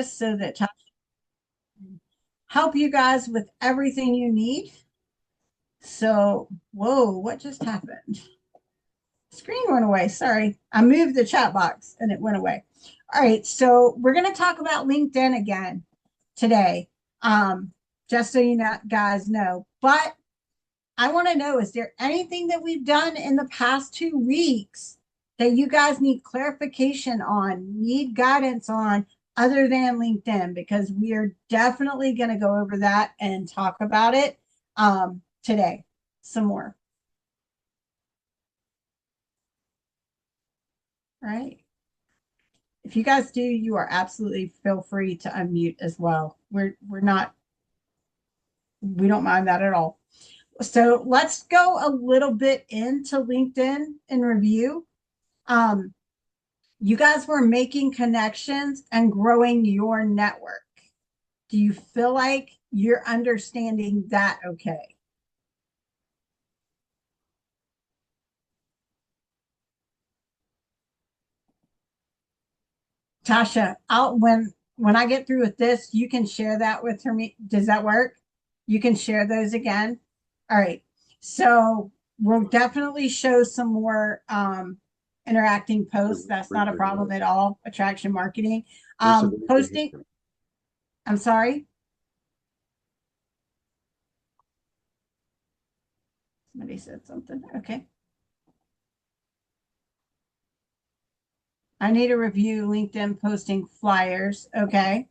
just so that Tasha can help you guys with everything you need. So, whoa, what just happened? Screen went away. Sorry. I moved the chat box and it went away. All right. So we're going to talk about LinkedIn again today. Um, just so you know, guys know. But I want to know, is there anything that we've done in the past 2 weeks that you guys need clarification on, need guidance on other than LinkedIn? Because we are definitely going to go over that and talk about it today some more. Right. If you guys do, you are absolutely feel free to unmute as well. We're not, we don't mind that at all. So let's go a little bit into LinkedIn in review. Um, you guys were making connections and growing your network. Do you feel like you're understanding that okay? Tasha, I'll when I get through with this, you can share that with her. Does that work? You can share those again. All right. So we'll definitely show some more interacting posts. That's not a problem at all. Attraction marketing. Posting. I'm sorry. Somebody said something. Okay. I need to review LinkedIn posting flyers. Okay.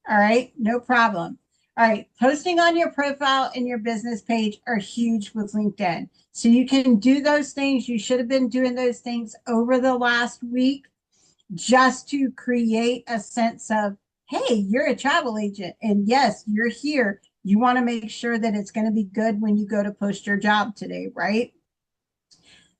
All right, no problem. All right, posting on your profile and your business page are huge with LinkedIn. So you can do those things. You should have been doing those things over the last week just to create a sense of, hey, you're a travel agent. And yes, you're here. You want to make sure that it's going to be good when you go to post your job today, right?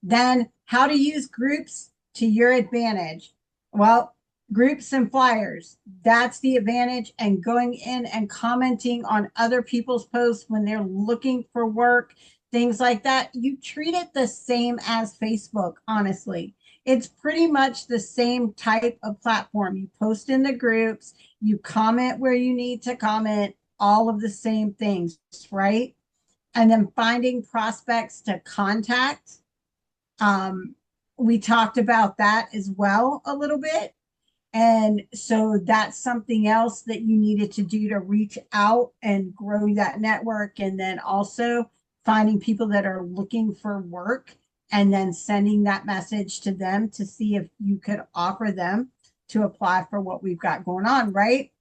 Then how to use groups to your advantage. Well, groups and flyers, that's the advantage. And going in and commenting on other people's posts when they're looking for work, things like that. You treat it the same as Facebook, honestly. It's pretty much the same type of platform. You post in the groups, you comment where you need to comment, all of the same things, right? And then finding prospects to contact, um, we talked about that as well a little bit. And so that's something else that you needed to do to reach out and grow that network. And then also finding people that are looking for work and then sending that message to them to see if you could offer them to apply for what we've got going on, right?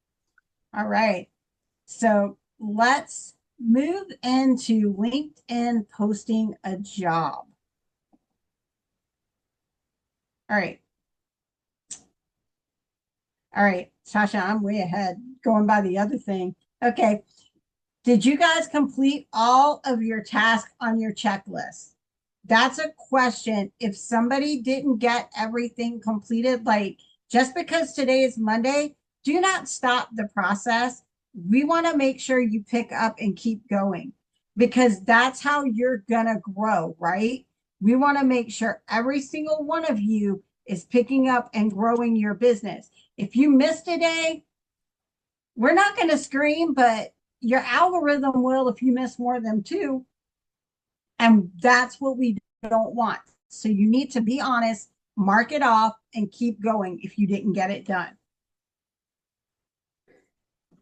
All right. So let's move into LinkedIn posting a job. All right. All right, Sasha, I'm way ahead going by the other thing. Okay. Did you guys complete all of your tasks on your checklist? That's a question. If somebody didn't get everything completed, like just because today is Monday, do not stop the process. We want to make sure you pick up and keep going because that's how you're going to grow, right? We want to make sure every single one of you is picking up and growing your business. If you missed a day, we're not going to scream, but your algorithm will if you miss more than two. And that's what we don't want. So you need to be honest, mark it off, and keep going if you didn't get it done.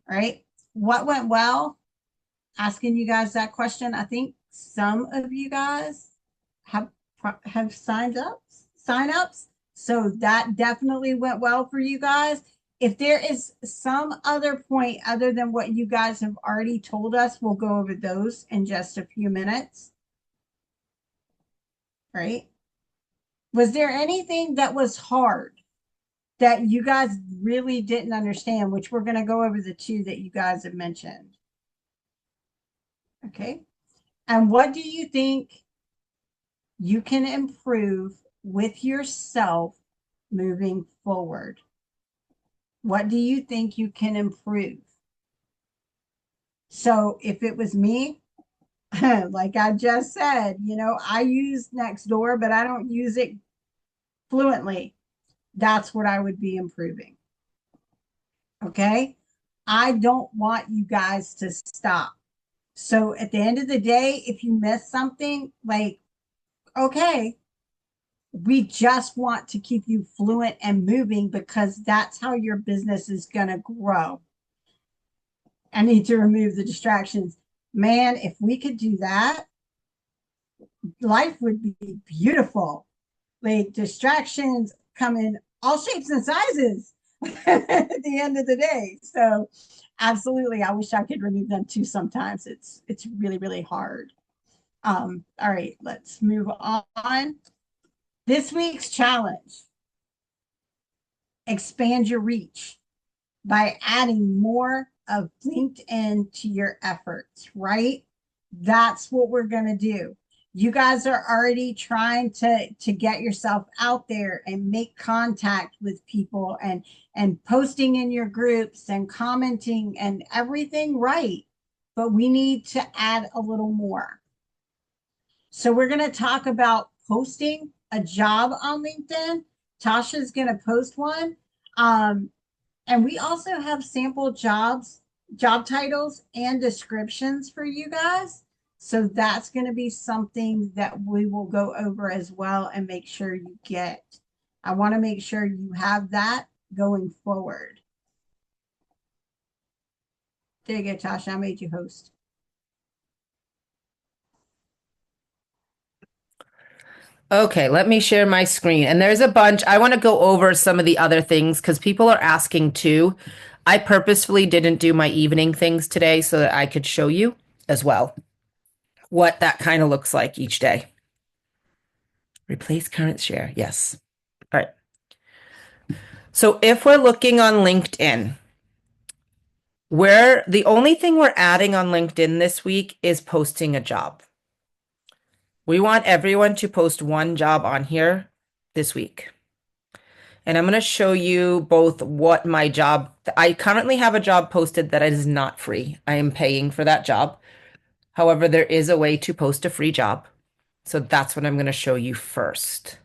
All right. What went well? Asking you guys that question. I think some of you guys have sign ups. So that definitely went well for you guys. If there is some other point other than what you guys have already told us, we'll go over those in just a few minutes. Right? Was there anything that was hard that you guys really didn't understand, which we're going to go over the two that you guys have mentioned? Okay. And what do you think you can improve with yourself moving forward? What do you think you can improve? So if it was me, like I just said, I use Nextdoor, but I don't use it fluently. That's what I would be improving. Okay. I don't want you guys to stop. So at the end of the day, if you miss something, like, okay, we just want to keep you fluent and moving because that's how your business is going to grow. I need to remove the distractions. Man, if we could do that, life would be beautiful. Like distractions come in all shapes and sizes at the end of the day. So absolutely, I wish I could remove them too sometimes. It's really, really hard. All right, let's move on. This week's challenge: expand your reach by adding more of LinkedIn to your efforts, right? That's what we're going to do. You guys are already trying to get yourself out there and make contact with people and posting in your groups and commenting and everything right. But we need to add a little more. So we're going to talk about posting a job on LinkedIn. Tasha's going to post one. And we also have sample jobs, job titles, and descriptions for you guys. So that's going to be something that we will go over as well and make sure you get. I want to make sure you have that going forward. There you go, Tasha. I made you host. Okay, let me share my screen. And there's a bunch. I want to go over some of the other things because people are asking too. I purposefully didn't do my evening things today so that I could show you as well what that kind of looks like each day. Replace current share. Yes. All right. So if we're looking on LinkedIn, the only thing we're adding on LinkedIn this week is posting a job. We want everyone to post one job on here this week. And I'm going to show you both what my job, I currently have a job posted that is not free. I am paying for that job. However, there is a way to post a free job. So that's what I'm going to show you first.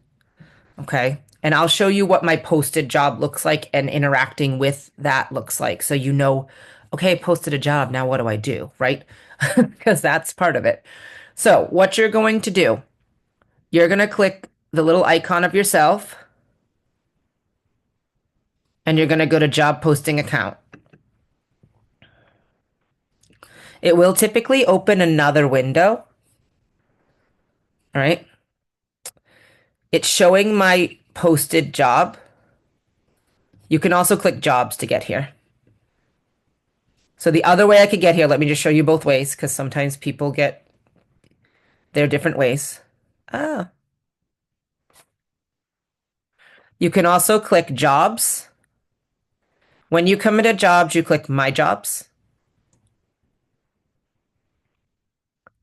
Okay. And I'll show you what my posted job looks like and interacting with that looks like. So you know, okay, I posted a job. Now what do I do? Right? Because that's part of it. So what you're going to do, you're going to click the little icon of yourself and you're going to go to job posting account. It will typically open another window. All right. It's showing my posted job. You can also click jobs to get here. So the other way I could get here, let me just show you both ways because sometimes people get their different ways. Ah. You can also click jobs. When you come into jobs, you click my jobs.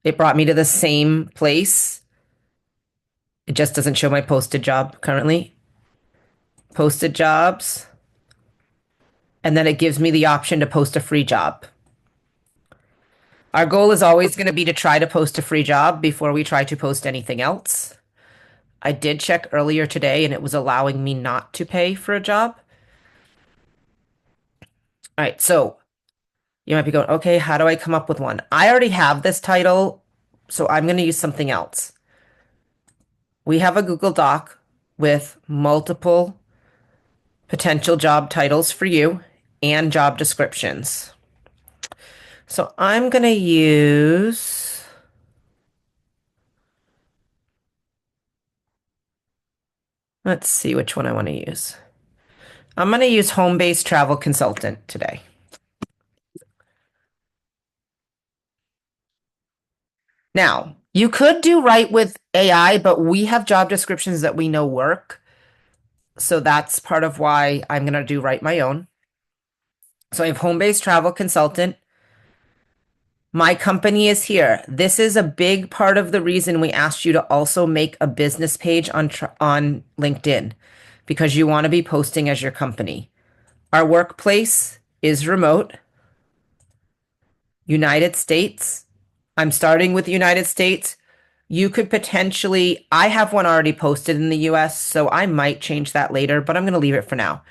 It brought me to the same place. It just doesn't show my posted job currently. Posted jobs. And then it gives me the option to post a free job. Our goal is always going to be to try to post a free job before we try to post anything else. I did check earlier today and it was allowing me not to pay for a job. All right, so you might be going, okay, how do I come up with one? I already have this title, so I'm going to use something else. We have a Google Doc with multiple potential job titles for you and job descriptions. So I'm going to use, let's see which one I want to use. I'm going to use home-based travel consultant today. Now, you could do right with AI, but we have job descriptions that we know work. So that's part of why I'm going to do write my own. So I have home-based travel consultant. My company is here. This is a big part of the reason we asked you to also make a business page on LinkedIn because you want to be posting as your company. Our workplace is remote. United States. I'm starting with the United States. You could potentially, I have one already posted in the US, so I might change that later, but I'm going to leave it for now.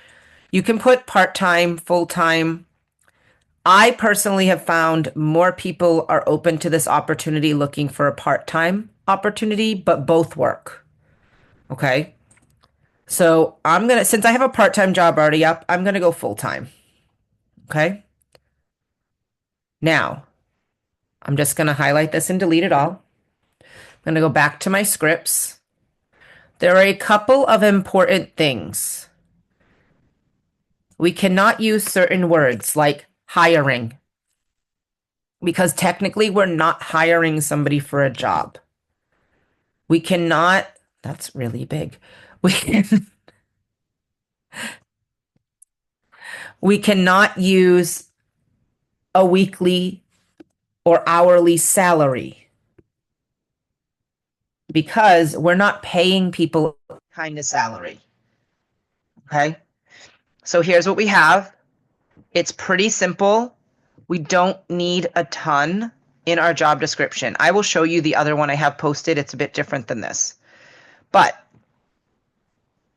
You can put part-time, full-time. I personally have found more people are open to this opportunity looking for a part-time opportunity, but both work. Okay. So since I have a part-time job already up, I'm gonna go full-time. Okay. Now, I'm just gonna highlight this and delete it all. I'm gonna go back to my scripts. There are a couple of important things. We cannot use certain words like hiring because technically we're not hiring somebody for a job. We cannot, that's really big. We can, we cannot use a weekly or hourly salary because we're not paying people kind of salary. Okay. So here's what we have. It's pretty simple. We don't need a ton in our job description. I will show you the other one I have posted. It's a bit different than this. But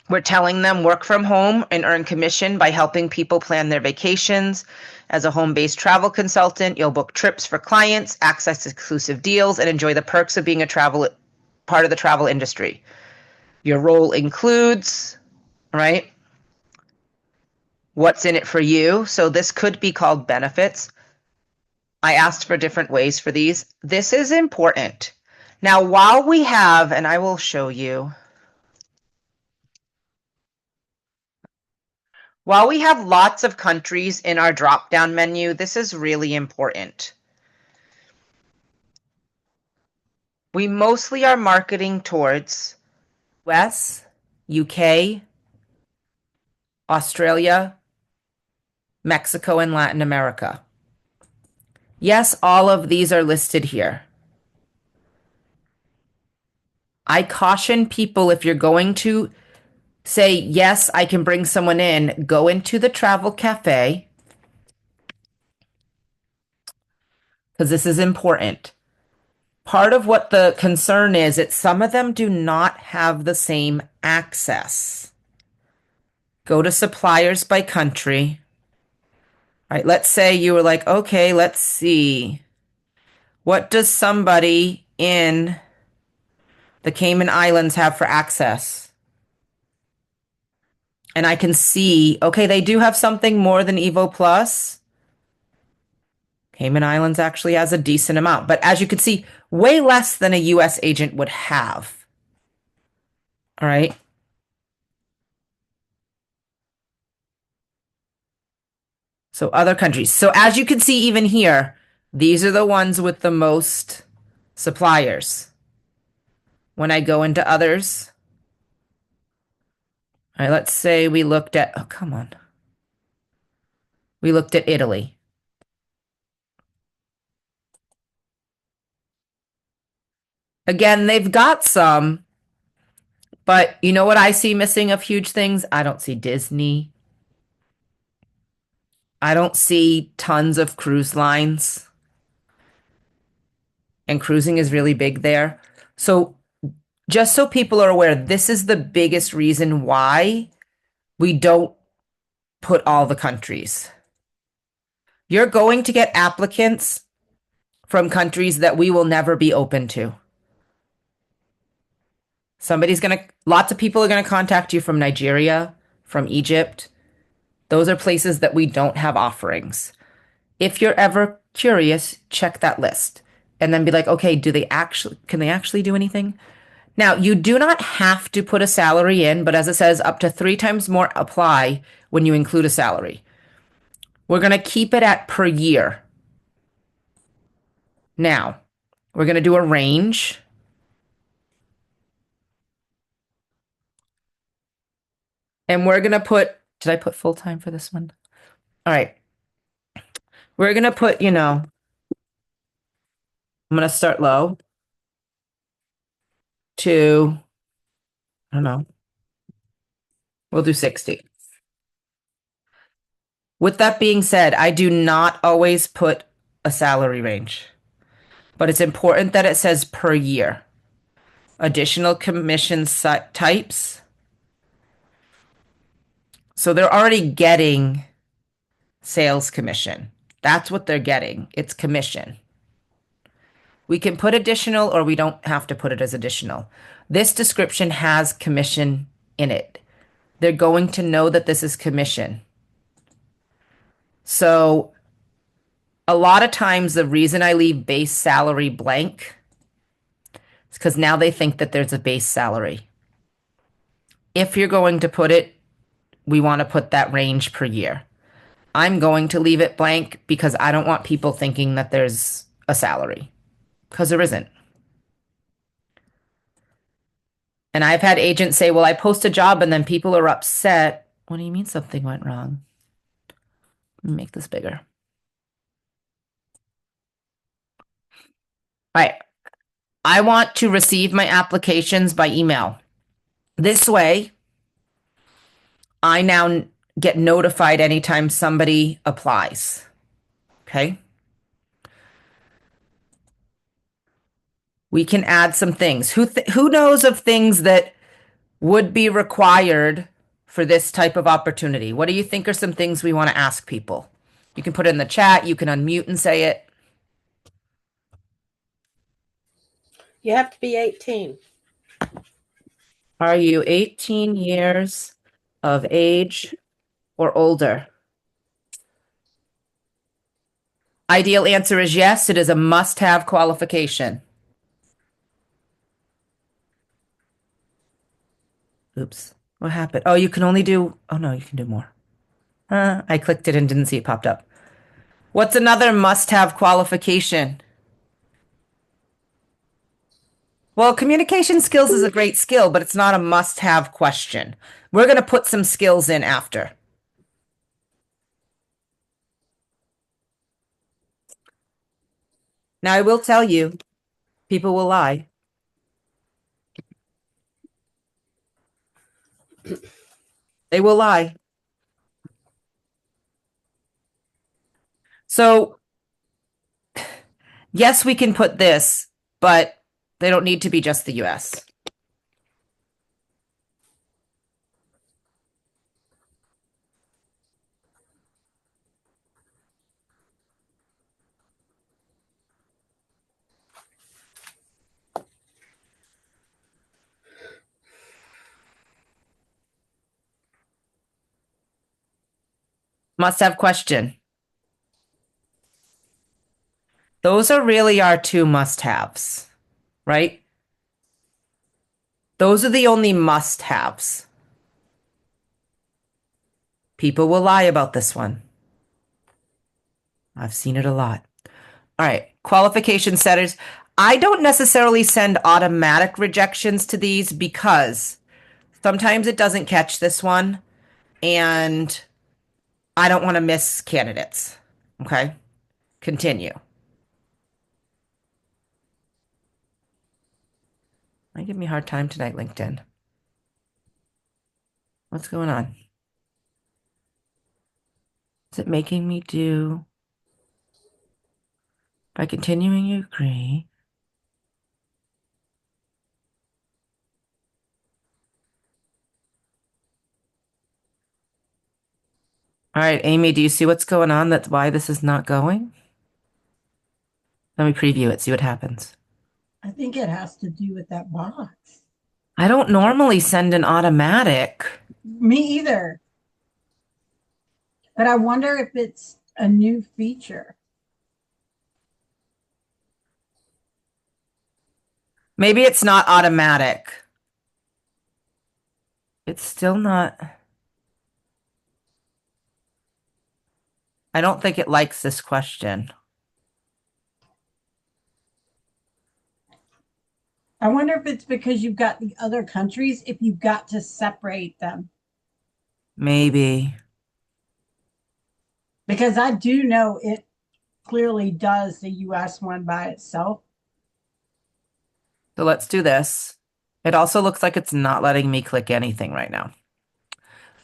we're telling them work from home and earn commission by helping people plan their vacations. As a home-based travel consultant, you'll book trips for clients, access exclusive deals, and enjoy the perks of being a part of the travel industry. Your role includes, right? What's in it for you? So this could be called benefits. I asked for different ways for these. This is important. Now, while we have, and I will show you, while we have lots of countries in our drop-down menu, this is really important. We mostly are marketing towards US, UK, Australia, Mexico, and Latin America. Yes, all of these are listed here. I caution people if you're going to say, yes, I can bring someone in, go into the travel cafe because this is important. Part of what the concern is that some of them do not have the same access. Go to suppliers by country. All right, let's say you were like, okay, let's see. What does somebody in the Cayman Islands have for access? And I can see, okay, they do have something more than Evo Plus. Cayman Islands actually has a decent amount, but as you can see, way less than a US agent would have. All right. So other countries. So as you can see, even here, these are the ones with the most suppliers. When I go into others, all right, let's say we looked at, oh, come on. We looked at Italy. Again, they've got some, but you know what I see missing of huge things? I don't see Disney. I don't see tons of cruise lines. And cruising is really big there. So just so people are aware, this is the biggest reason why we don't put all the countries. You're going to get applicants from countries that we will never be open to. Lots of people are going to contact you from Nigeria, from Egypt. Those are places that we don't have offerings. If you're ever curious, check that list and then be like, okay, can they actually do anything? Now, you do not have to put a salary in, but as it says, up to 3 times more apply when you include a salary. We're going to keep it at per year. Now, we're going to do a range. And we're going to put, did I put full time for this one? All right. We're going to put, I'm going to start low to, I don't know, we'll do 60. With that being said, I do not always put a salary range, but it's important that it says per year. Additional commission types. So they're already getting sales commission. That's what they're getting. It's commission. We can put additional or we don't have to put it as additional. This description has commission in it. They're going to know that this is commission. So a lot of times the reason I leave base salary blank is because now they think that there's a base salary. If you're going to put it, we want to put that range per year. I'm going to leave it blank because I don't want people thinking that there's a salary, because there isn't. And I've had agents say, well, I post a job and then people are upset. What do you mean something went wrong? Let me make this bigger. All right. I want to receive my applications by email. This way, I now get notified anytime somebody applies. Okay. We can add some things. Who knows of things that would be required for this type of opportunity? What do you think are some things we want to ask people? You can put it in the chat. You can unmute and say it. You have to be 18. Are you 18 years of age or older? Ideal answer is yes. It is a must-have qualification. Oops. What happened? Oh, you can only do, oh no, you can do more. I clicked it and didn't see it popped up. What's another must-have qualification? Well, communication skills is a great skill, but it's not a must-have question. We're going to put some skills in after. Now, I will tell you, people will lie. They will lie. So, yes, we can put this, but they don't need to be just the US. Must-have question. Those are really our two must-haves, right? Those are the only must-haves. People will lie about this one. I've seen it a lot. All right, qualification setters. I don't necessarily send automatic rejections to these because sometimes it doesn't catch this one and I don't want to miss candidates. Okay, continue. Why give me a hard time tonight, LinkedIn? What's going on? Is it making me do? By continuing, you agree. All right, Amy, do you see what's going on? That's why this is not going? Let me preview it, see what happens. I think it has to do with that box. I don't normally send an automatic. Me either. But I wonder if it's a new feature. Maybe it's not automatic. It's still not. I don't think it likes this question. I wonder if it's because you've got the other countries, if you've got to separate them. Maybe. Because I do know it clearly does the US one by itself. So let's do this. It also looks like it's not letting me click anything right now.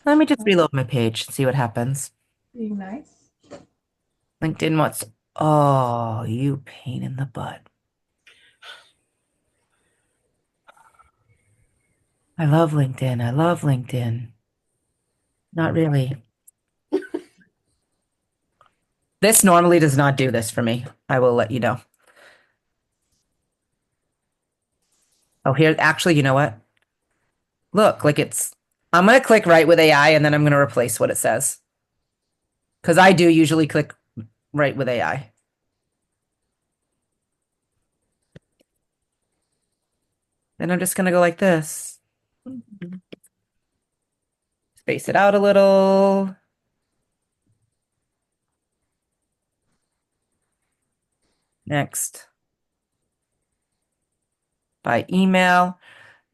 Let me just reload my page and see what happens. Being nice. LinkedIn wants, oh, you pain in the butt. I love LinkedIn. I love LinkedIn. Not really. This normally does not do this for me. I will let you know. Oh, here, actually, you know what? Look, like I'm going to click right with AI and then I'm going to replace what it says. Because I do usually click right with AI. Then I'm just going to go like this. Space it out a little. Next. By email.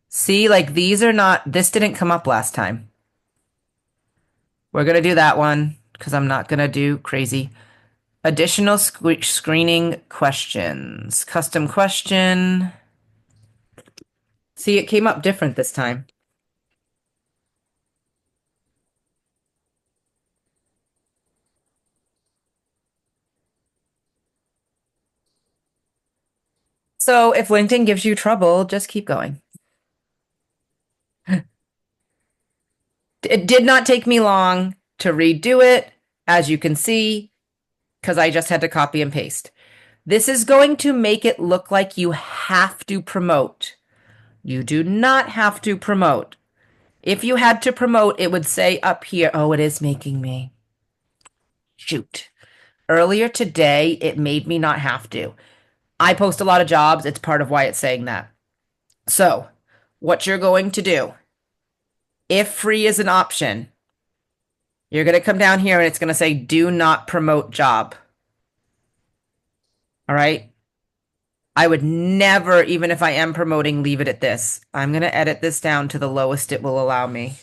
See, like these are not, this didn't come up last time. We're going to do that one because I'm not going to do crazy. Additional screening questions. Custom question. See, it came up different this time. So if LinkedIn gives you trouble, just keep going. It did not take me long to redo it, as you can see, because I just had to copy and paste. This is going to make it look like you have to promote. You do not have to promote. If you had to promote, it would say up here, oh, it is making me. Shoot. Earlier today, it made me not have to. I post a lot of jobs. It's part of why it's saying that. So, what you're going to do, if free is an option, you're going to come down here and it's going to say, do not promote job. All right. I would never, even if I am promoting, leave it at this. I'm going to edit this down to the lowest it will allow me.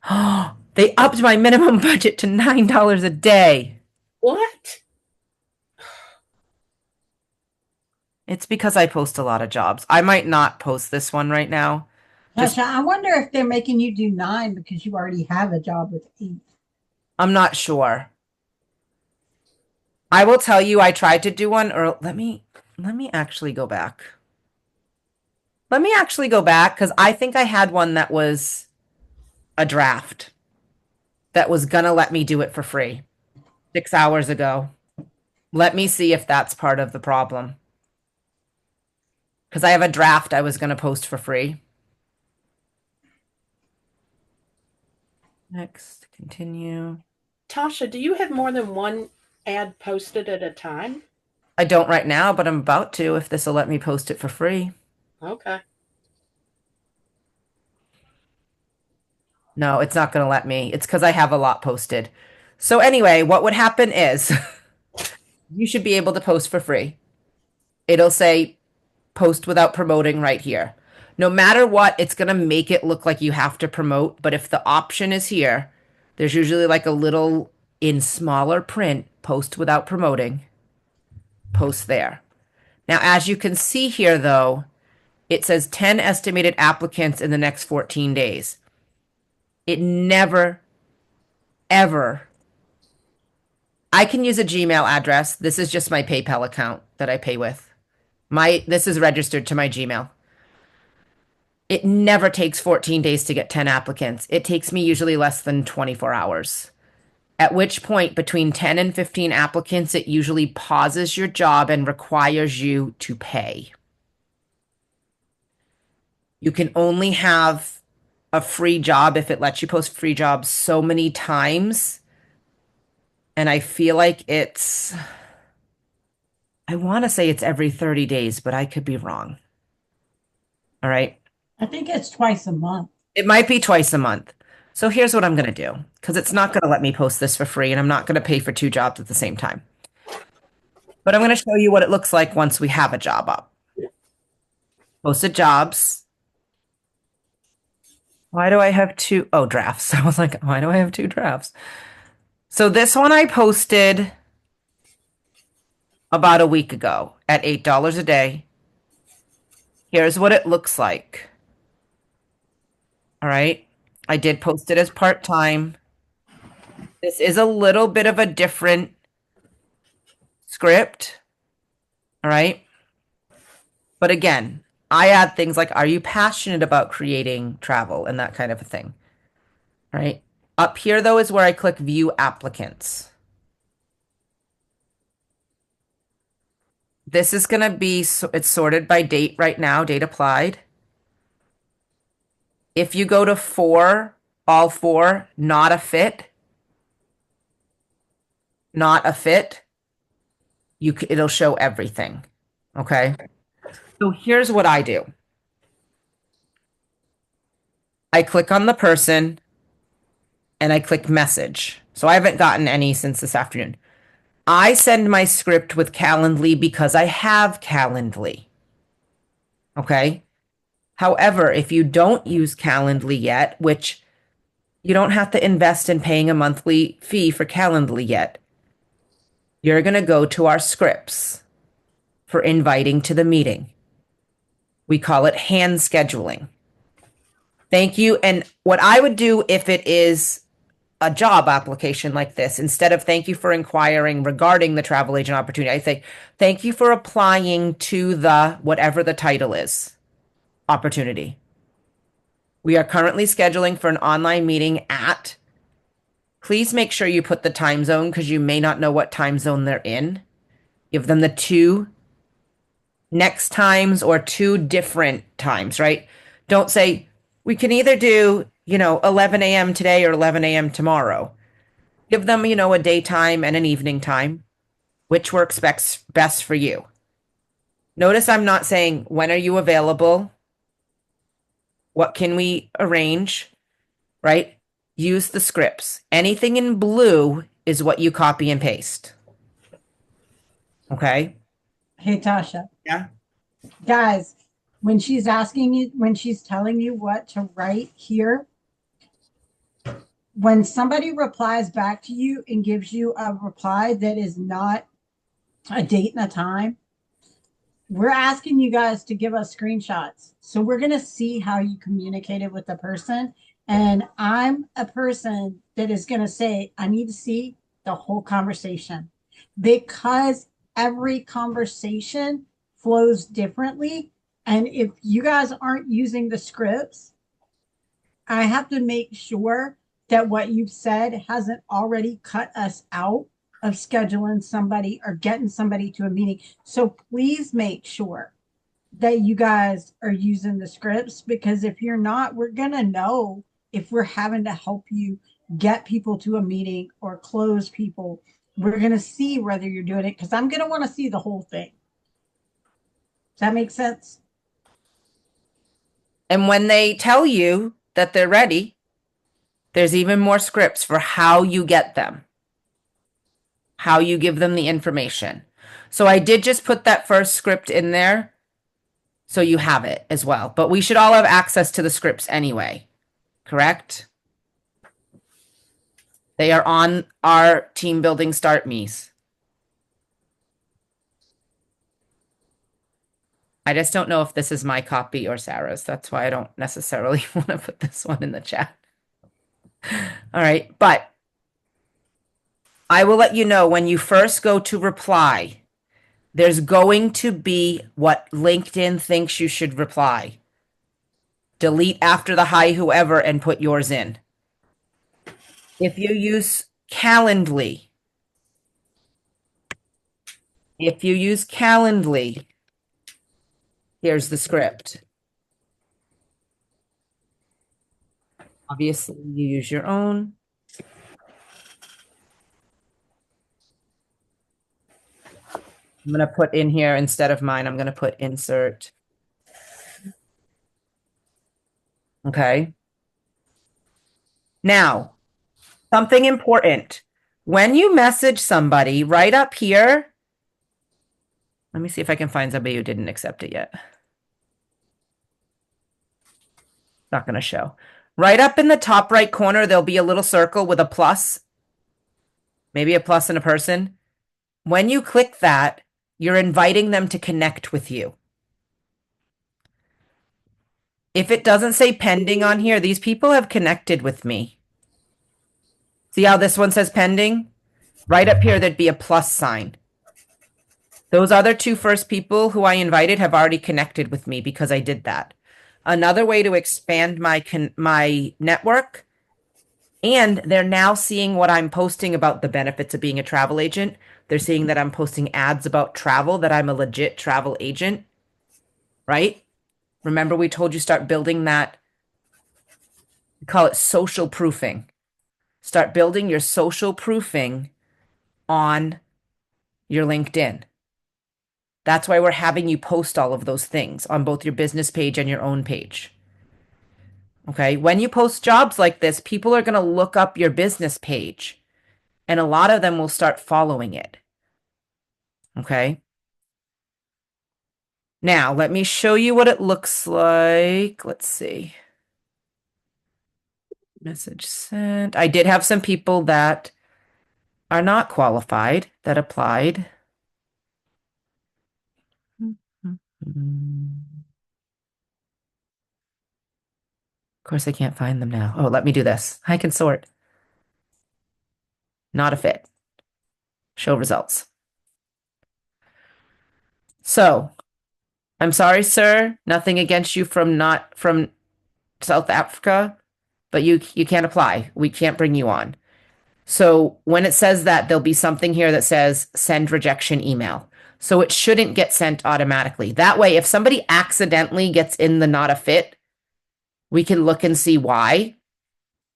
Oh, they upped my minimum budget to $9 a day. What? It's because I post a lot of jobs. I might not post this one right now. Just- Tasha, I wonder if they're making you do 9 because you already have a job with 8. I'm not sure. I will tell you, I tried to do one, or let me actually go back. Let me actually go back because I think I had one that was a draft that was gonna let me do it for free 6 hours ago. Let me see if that's part of the problem. Because I have a draft I was gonna post for free. Next, continue. Tasha, do you have more than one ad posted at a time? I don't right now, but I'm about to if this will let me post it for free. Okay. No, it's not going to let me. It's because I have a lot posted. So anyway, what would happen is you should be able to post for free. It'll say post without promoting right here. No matter what, it's going to make it look like you have to promote. But if the option is here, there's usually like a little in smaller print, post without promoting, post there. Now, as you can see here, though, it says 10 estimated applicants in the next 14 days. It never, ever. I can use a Gmail address. This is just my PayPal account that I pay with. This is registered to my Gmail. It never takes 14 days to get 10 applicants. It takes me usually less than 24 hours. At which point, between 10 and 15 applicants, it usually pauses your job and requires you to pay. You can only have a free job if it lets you post free jobs so many times. And I feel like I want to say it's every 30 days, but I could be wrong. All right. I think it's twice a month. It might be twice a month. So here's what I'm going to do because it's not going to let me post this for free and I'm not going to pay for 2 jobs at the same time. But I'm going to show you what it looks like once we have a job up. Posted jobs. Why do I have 2? Oh, drafts. I was like, why do I have 2 drafts? So this one I posted about a week ago at $8 a day. Here's what it looks like. All right. I did post it as part-time. This is a little bit of a different script. All right. But again, I add things like, are you passionate about creating travel and that kind of a thing? Right. Up here, though, is where I click View Applicants. This is going to be, it's sorted by date right now, date applied. If you go to 4, all 4, not a fit, it'll show everything. Okay. So here's what I do. I click on the person and I click message. So I haven't gotten any since this afternoon. I send my script with Calendly because I have Calendly. Okay. However, if you don't use Calendly yet, which you don't have to invest in paying a monthly fee for Calendly yet, you're going to go to our scripts for inviting to the meeting. We call it hand scheduling. Thank you. And what I would do if it is a job application like this, instead of thank you for inquiring regarding the travel agent opportunity, I say thank you for applying to the whatever the title is, opportunity. We are currently scheduling for an online meeting at, please make sure you put the time zone because you may not know what time zone they're in. Give them the 2 next times or 2 different times, right? Don't say, we can either do, 11 a.m. today or 11 a.m. tomorrow. Give them, a daytime and an evening time, which works best for you. Notice I'm not saying, when are you available? What can we arrange, right? Use the scripts. Anything in blue is what you copy and paste. Okay? Hey, Tasha. Yeah. Guys, when she's telling you what to write here, when somebody replies back to you and gives you a reply that is not a date and a time, we're asking you guys to give us screenshots. So we're going to see how you communicated with the person. And I'm a person that is going to say, I need to see the whole conversation, because every conversation flows differently. And if you guys aren't using the scripts, I have to make sure that what you've said hasn't already cut us out of scheduling somebody or getting somebody to a meeting. So please make sure that you guys are using the scripts, because if you're not, we're going to know if we're having to help you get people to a meeting or close people. We're going to see whether you're doing it, because I'm going to want to see the whole thing. Does that make sense? And when they tell you that they're ready, there's even more scripts for how you get them, how you give them the information. So I did just put that first script in there so you have it as well. But we should all have access to the scripts anyway, correct? They are on our team building start me's. I just don't know if this is my copy or Sarah's. That's why I don't necessarily want to put this one in the chat. All right, but I will let you know when you first go to reply, there's going to be what LinkedIn thinks you should reply. Delete after the hi whoever and put yours in. If you use Calendly, here's the script. Obviously, you use your own. I'm going to put in here, instead of mine, I'm going to put insert. Okay. Now, something important. When you message somebody right up here, let me see if I can find somebody who didn't accept it yet. Not going to show. Right up in the top right corner, there'll be a little circle with a plus, maybe a plus and a person. When you click that, you're inviting them to connect with you. If it doesn't say pending on here, these people have connected with me. See how this one says pending? Right up here, there'd be a plus sign. Those other 2 first people who I invited have already connected with me because I did that. Another way to expand my network And they're now seeing what I'm posting about the benefits of being a travel agent. They're seeing that I'm posting ads about travel, that I'm a legit travel agent, right? Remember, we told you start building that, we call it social proofing. Start building your social proofing on your LinkedIn. That's why we're having you post all of those things on both your business page and your own page. Okay. When you post jobs like this, people are going to look up your business page and a lot of them will start following it. Okay. Now, let me show you what it looks like. Let's see. Message sent. I did have some people that are not qualified that applied. Of course, I can't find them now. Oh, let me do this. I can sort. Not a fit. Show results. So, I'm sorry, sir. Nothing against you from South Africa, but you can't apply. We can't bring you on. So when it says that, there'll be something here that says send rejection email. So it shouldn't get sent automatically. That way, if somebody accidentally gets in the not a fit, we can look and see why.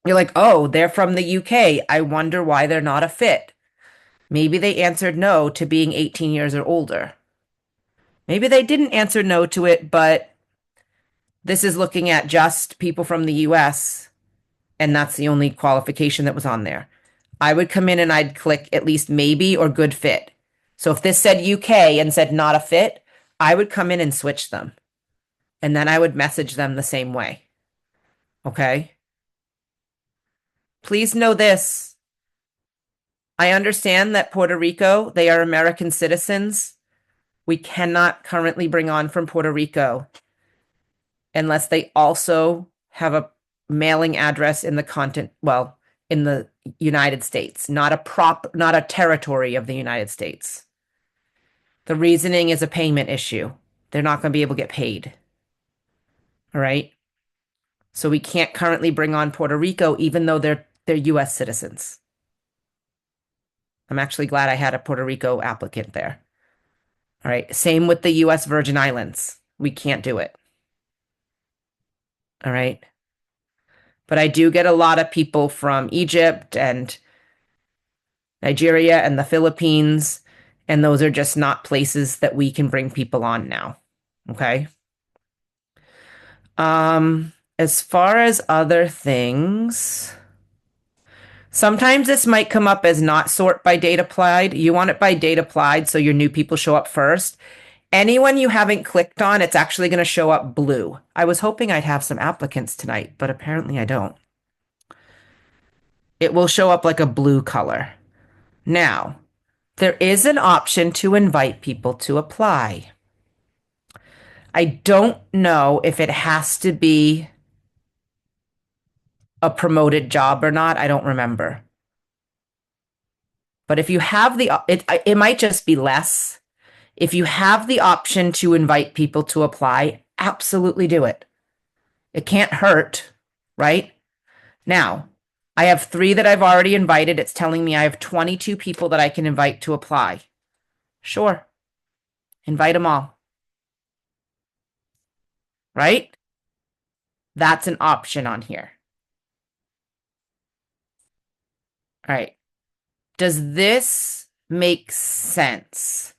You're like, oh, they're from the UK. I wonder why they're not a fit. Maybe they answered no to being 18 years or older. Maybe they didn't answer no to it, but this is looking at just people from the US, and that's the only qualification that was on there. I would come in and I'd click at least maybe or good fit. So if this said UK and said not a fit, I would come in and switch them. And then I would message them the same way. Okay? Please know this. I understand that Puerto Rico, they are American citizens. We cannot currently bring on from Puerto Rico unless they also have a mailing address in the in the United States, not a territory of the United States. The reasoning is a payment issue. They're not going to be able to get paid. All right. So we can't currently bring on Puerto Rico, even though they're US citizens. I'm actually glad I had a Puerto Rico applicant there. All right. Same with the US Virgin Islands. We can't do it. All right. But I do get a lot of people from Egypt and Nigeria and the Philippines, and those are just not places that we can bring people on now. Okay. As far as other things, sometimes this might come up as not sort by date applied. You want it by date applied so your new people show up first. Anyone you haven't clicked on, it's actually going to show up blue. I was hoping I'd have some applicants tonight, but apparently I don't. It will show up like a blue color. Now, there is an option to invite people to apply. I don't know if it has to be a promoted job or not. I don't remember. But if you have it might just be less. If you have the option to invite people to apply, absolutely do it. It can't hurt, right? Now, I have 3 that I've already invited. It's telling me I have 22 people that I can invite to apply. Sure. Invite them all. Right? That's an option on here. All right. Does this make sense?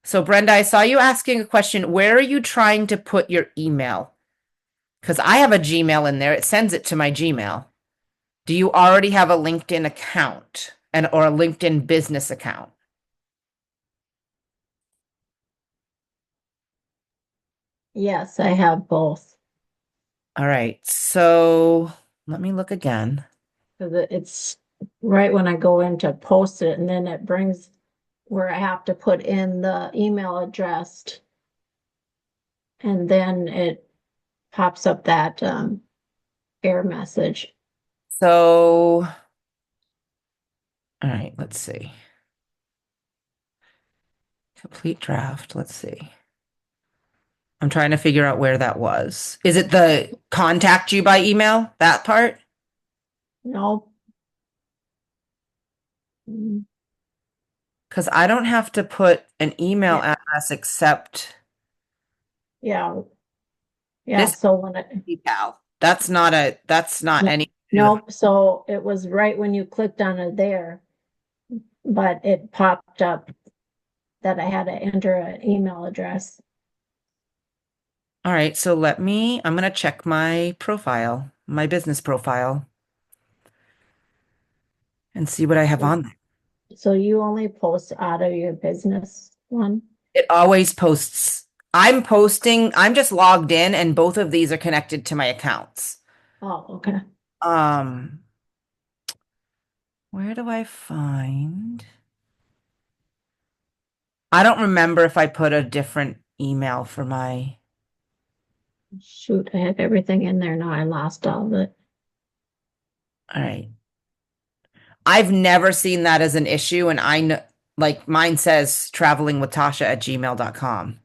So, Brenda, I saw you asking a question. Where are you trying to put your email? Because I have a Gmail in there. It sends it to my Gmail. Do you already have a LinkedIn account or a LinkedIn business account? Yes, I have both. All right. So let me look again. Because it's right when I go in to post it, and then it brings where I have to put in the email address. And then it pops up that error message. So, all right, let's see. Complete draft. Let's see. I'm trying to figure out where that was. Is it the contact you by email? That part? No, Mm, Because I don't have to put an email Yeah. address except Yeah, yeah, this so when it, PayPal. That's not no, any to do with. nope, so it was right when you clicked on it there, but it popped up that I had to enter an email address. All right, so I'm gonna check my profile, my business profile, and see what I have on there. So you only post out of your business one? It always posts. I'm just logged in and both of these are connected to my accounts. Oh, okay. Um, where do I find? I don't remember if I put a different email for my. Shoot, I have everything in there now. I lost all of it. All right. I've never seen that as an issue, and I know, like mine says traveling with Tasha at gmail.com.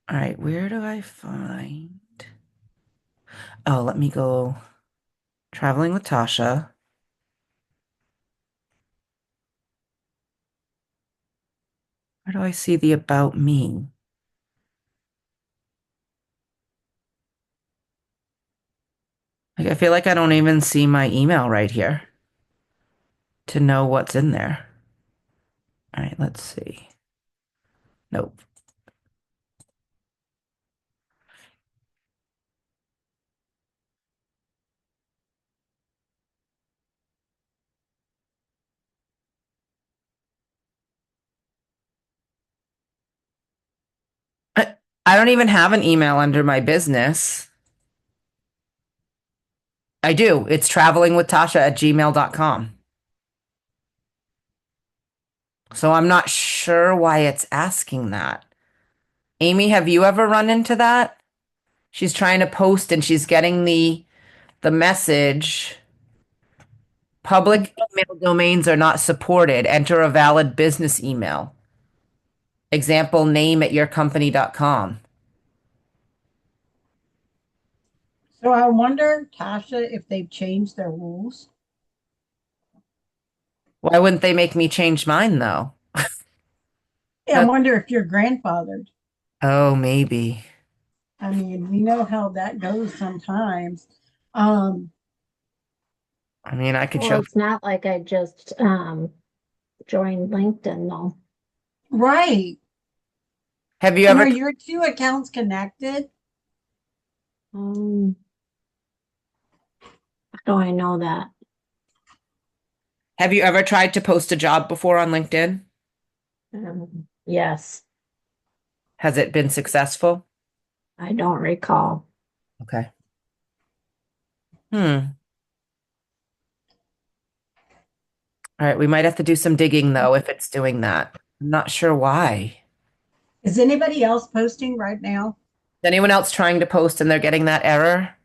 All right, where do I find? Oh, let me go traveling with Tasha. Where do I see the about me? Like, I feel like I don't even see my email right here to know what's in there. All right, let's see. Nope. I don't even have an email under my business. I do. It's traveling with Tasha at gmail.com. So I'm not sure why it's asking that. Amy, have you ever run into that? She's trying to post and she's getting the message. Public email domains are not supported. Enter a valid business email. Example, name at yourcompany.com. So I wonder, Tasha, if they've changed their rules. Why wouldn't they make me change mine though? Yeah, I wonder if you're grandfathered. Oh, maybe. I mean, we know how that goes sometimes. Um, I mean, I could Well, show. it's not like I just joined LinkedIn though. right. Have you And ever are your two accounts connected? Um, how do I know that? have you ever tried to post a job before on LinkedIn? Yes, Has it been successful? I don't recall. Okay. Hmm. All right, we might have to do some digging though if it's doing that. I'm not sure why. Is anybody else posting right now? Is anyone else trying to post and they're getting that error?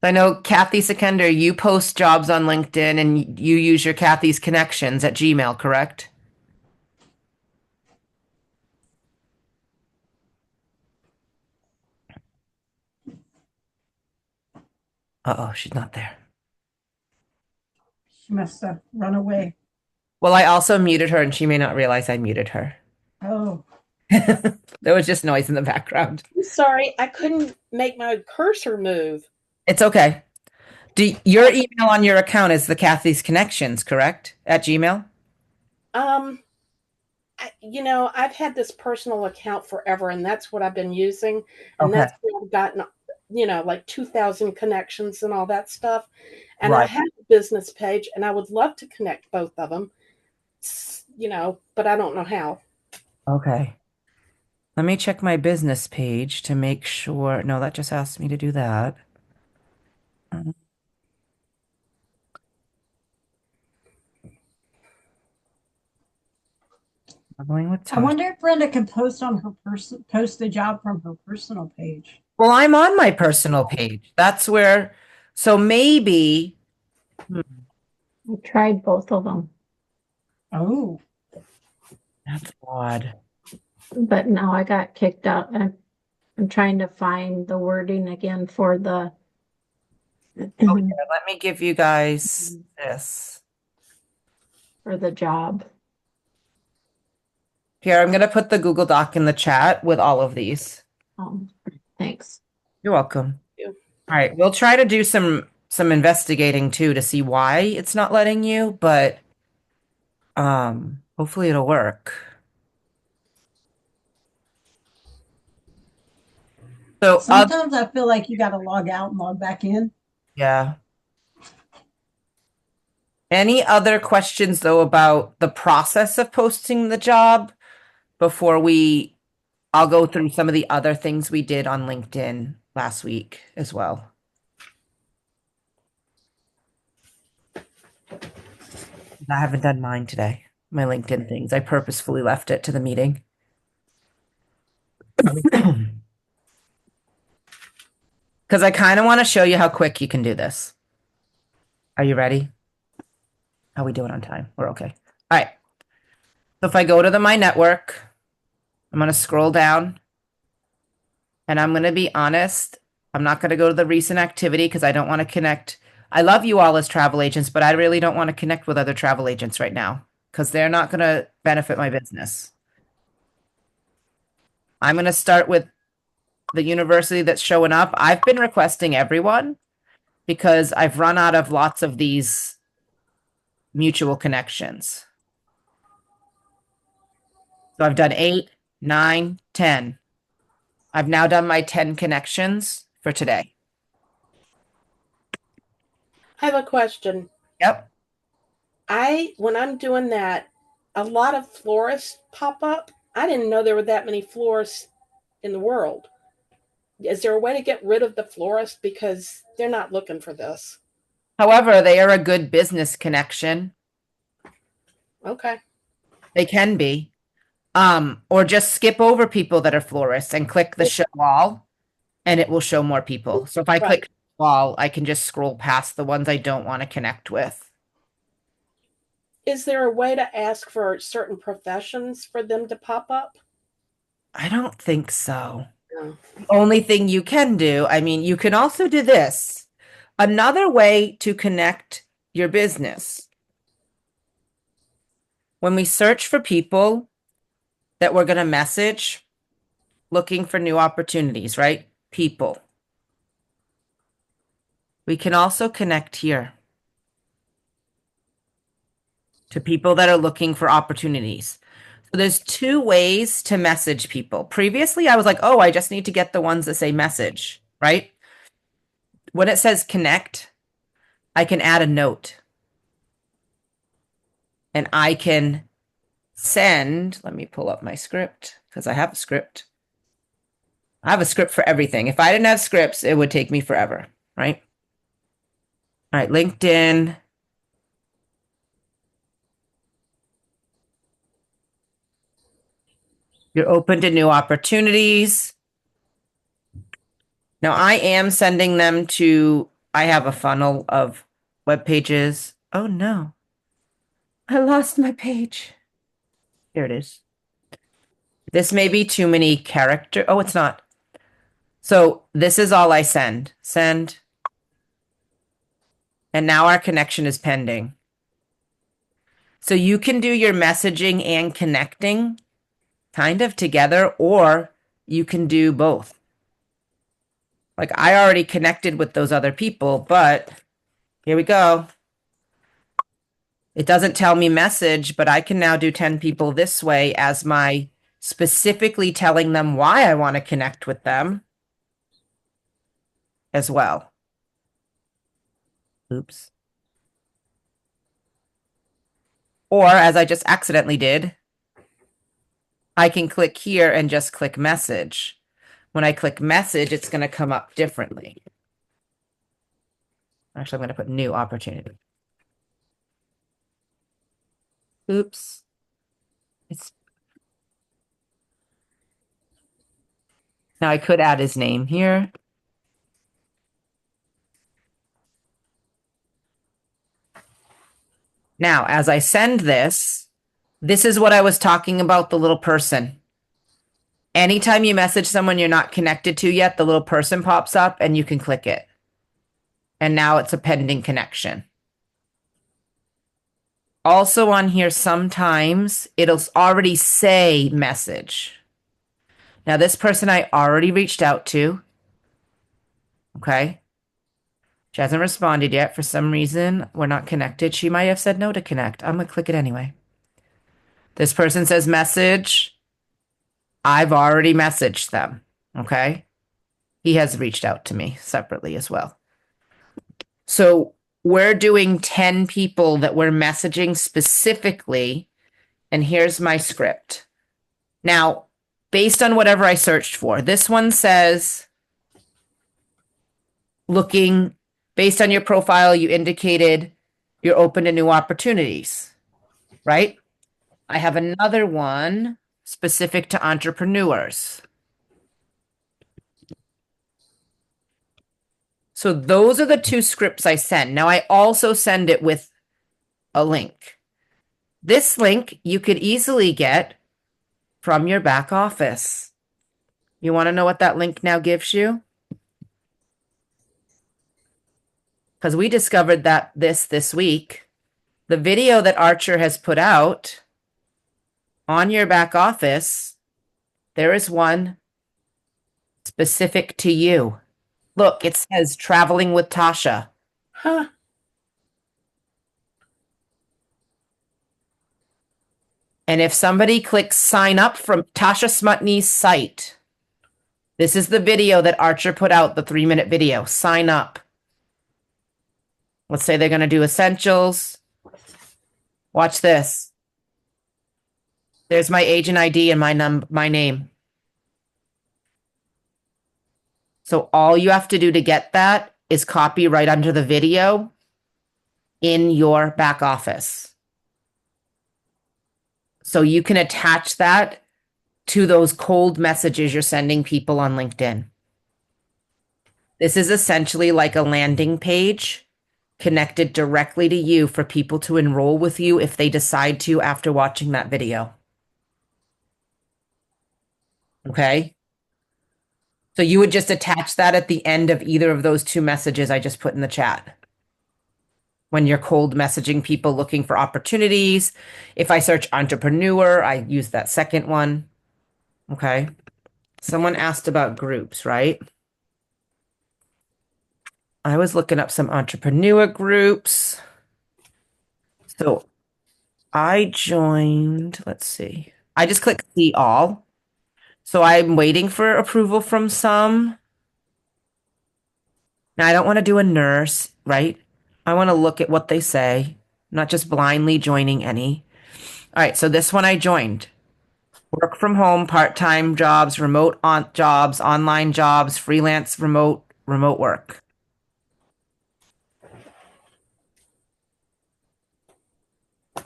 I know Kathy Sekender, you post jobs on LinkedIn and you use your Kathy's Connections at Gmail, correct? Uh-oh, she's not there. She must have run away. Well, I also muted her and she may not realize I muted her. Oh, There was just noise in the background. I'm sorry, I couldn't make my cursor move. It's okay. Your email on your account is the Kathy's Connections, correct? At Gmail? I've had this personal account forever, and that's what I've been using, and Okay. that's where I've gotten, like 2,000 connections and all that stuff. And I Right. have a business page, and I would love to connect both of them, but I don't know how. Okay. Let me check my business page to make sure. No, that just asked me to do that. Traveling with I Tasha. wonder if Brenda can post the job from her personal page. Well, I'm on my personal page. That's where, so maybe, I tried both of them, Oh, that's odd. but now I got kicked out. I'm trying to find the wording again for the Oh, here, let me give you guys this. For the job. Here, I'm gonna put the Google Doc in the chat with all of these. Um, Thanks. You're welcome. Thank you. All right, we'll try to do some investigating too to see why it's not letting you, but hopefully it'll work. So Sometimes I feel like you got to log out and log back in. yeah. Any other questions though about the process of posting the job before I'll go through some of the other things we did on LinkedIn last week as well. I haven't done mine today, my LinkedIn things. I purposefully left it to the meeting. Because I kind of want to show you how quick you can do this. Are you ready? How we doing on time? We're okay. All right. So if I go to My Network, I'm going to scroll down. And I'm going to be honest, I'm not going to go to the recent activity because I don't want to connect. I love you all as travel agents, but I really don't want to connect with other travel agents right now because they're not going to benefit my business. I'm going to start with the university that's showing up. I've been requesting everyone because I've run out of lots of these mutual connections. So I've done 8, 9, 10. I've now done my 10 connections for today. I have a question. Yep. When I'm doing that, a lot of florists pop up. I didn't know there were that many florists in the world. Is there a way to get rid of the florist because they're not looking for this? However, they are a good business connection. Okay. They can be. Or just skip over people that are florists and click the show all, and it will show more people. So if I click all, I can just scroll past the ones I don't want to connect with. Is there a way to ask for certain professions for them to pop up? I don't think so. No. The only thing you can do, I mean, you can also do this. Another way to connect your business. When we search for people that we're going to message looking for new opportunities, right? People. We can also connect here to people that are looking for opportunities. So there's 2 ways to message people. Previously, I was like, oh, I just need to get the ones that say message, right? When it says connect, I can add a note. And I can send, let me pull up my script because I have a script. I have a script for everything. If I didn't have scripts, it would take me forever, right? All right, LinkedIn. You're open to new opportunities. Now I am sending them to, I have a funnel of web pages. Oh no, I lost my page. Here it is. This may be too many character. Oh, it's not. So this is all I send. Send. And now our connection is pending. So you can do your messaging and connecting kind of together, or you can do both. Like I already connected with those other people, but here we go. It doesn't tell me message, but I can now do 10 people this way as my specifically telling them why I want to connect with them as well. Oops. Or as I just accidentally did, I can click here and just click message. When I click message, it's going to come up differently. Actually, I'm going to put new opportunity. Oops. Now I could add his name here. Now, as I send this, this is what I was talking about, the little person. Anytime you message someone you're not connected to yet, the little person pops up and you can click it. And now it's a pending connection. Also on here, sometimes it'll already say message. Now, this person I already reached out to. Okay. She hasn't responded yet. For some reason, we're not connected. She might have said no to connect. I'm going to click it anyway. This person says message. I've already messaged them. Okay. He has reached out to me separately as well. So we're doing 10 people that we're messaging specifically. And here's my script. Now, based on whatever I searched for, this one says, looking, based on your profile, you indicated you're open to new opportunities, right? I have another one specific to entrepreneurs. So those are the two scripts I send. Now I also send it with a link. This link you could easily get from your back office. You want to know what that link now gives you? Because we discovered that this week, the video that Archer has put out on your back office, there is one specific to you. Look, it says traveling with Tasha. Huh. And if somebody clicks sign up from Tasha Smutney's site, this is the video that Archer put out, the 3-minute video. Sign up. Let's say they're going to do essentials. Watch this. There's my agent ID and my name. So all you have to do to get that is copy right under the video in your back office. So you can attach that to those cold messages you're sending people on LinkedIn. This is essentially like a landing page connected directly to you for people to enroll with you if they decide to after watching that video. Okay? So you would just attach that at the end of either of those two messages I just put in the chat. When you're cold messaging people looking for opportunities. If I search entrepreneur, I use that second one. Okay. Someone asked about groups, right? I was looking up some entrepreneur groups. So I joined, let's see. I just clicked see all. So I'm waiting for approval from some. Now, I don't want to do a nurse, right? I want to look at what they say, not just blindly joining any. All right, so this one I joined. Work from home, part-time jobs, remote jobs, online jobs, freelance, remote work. I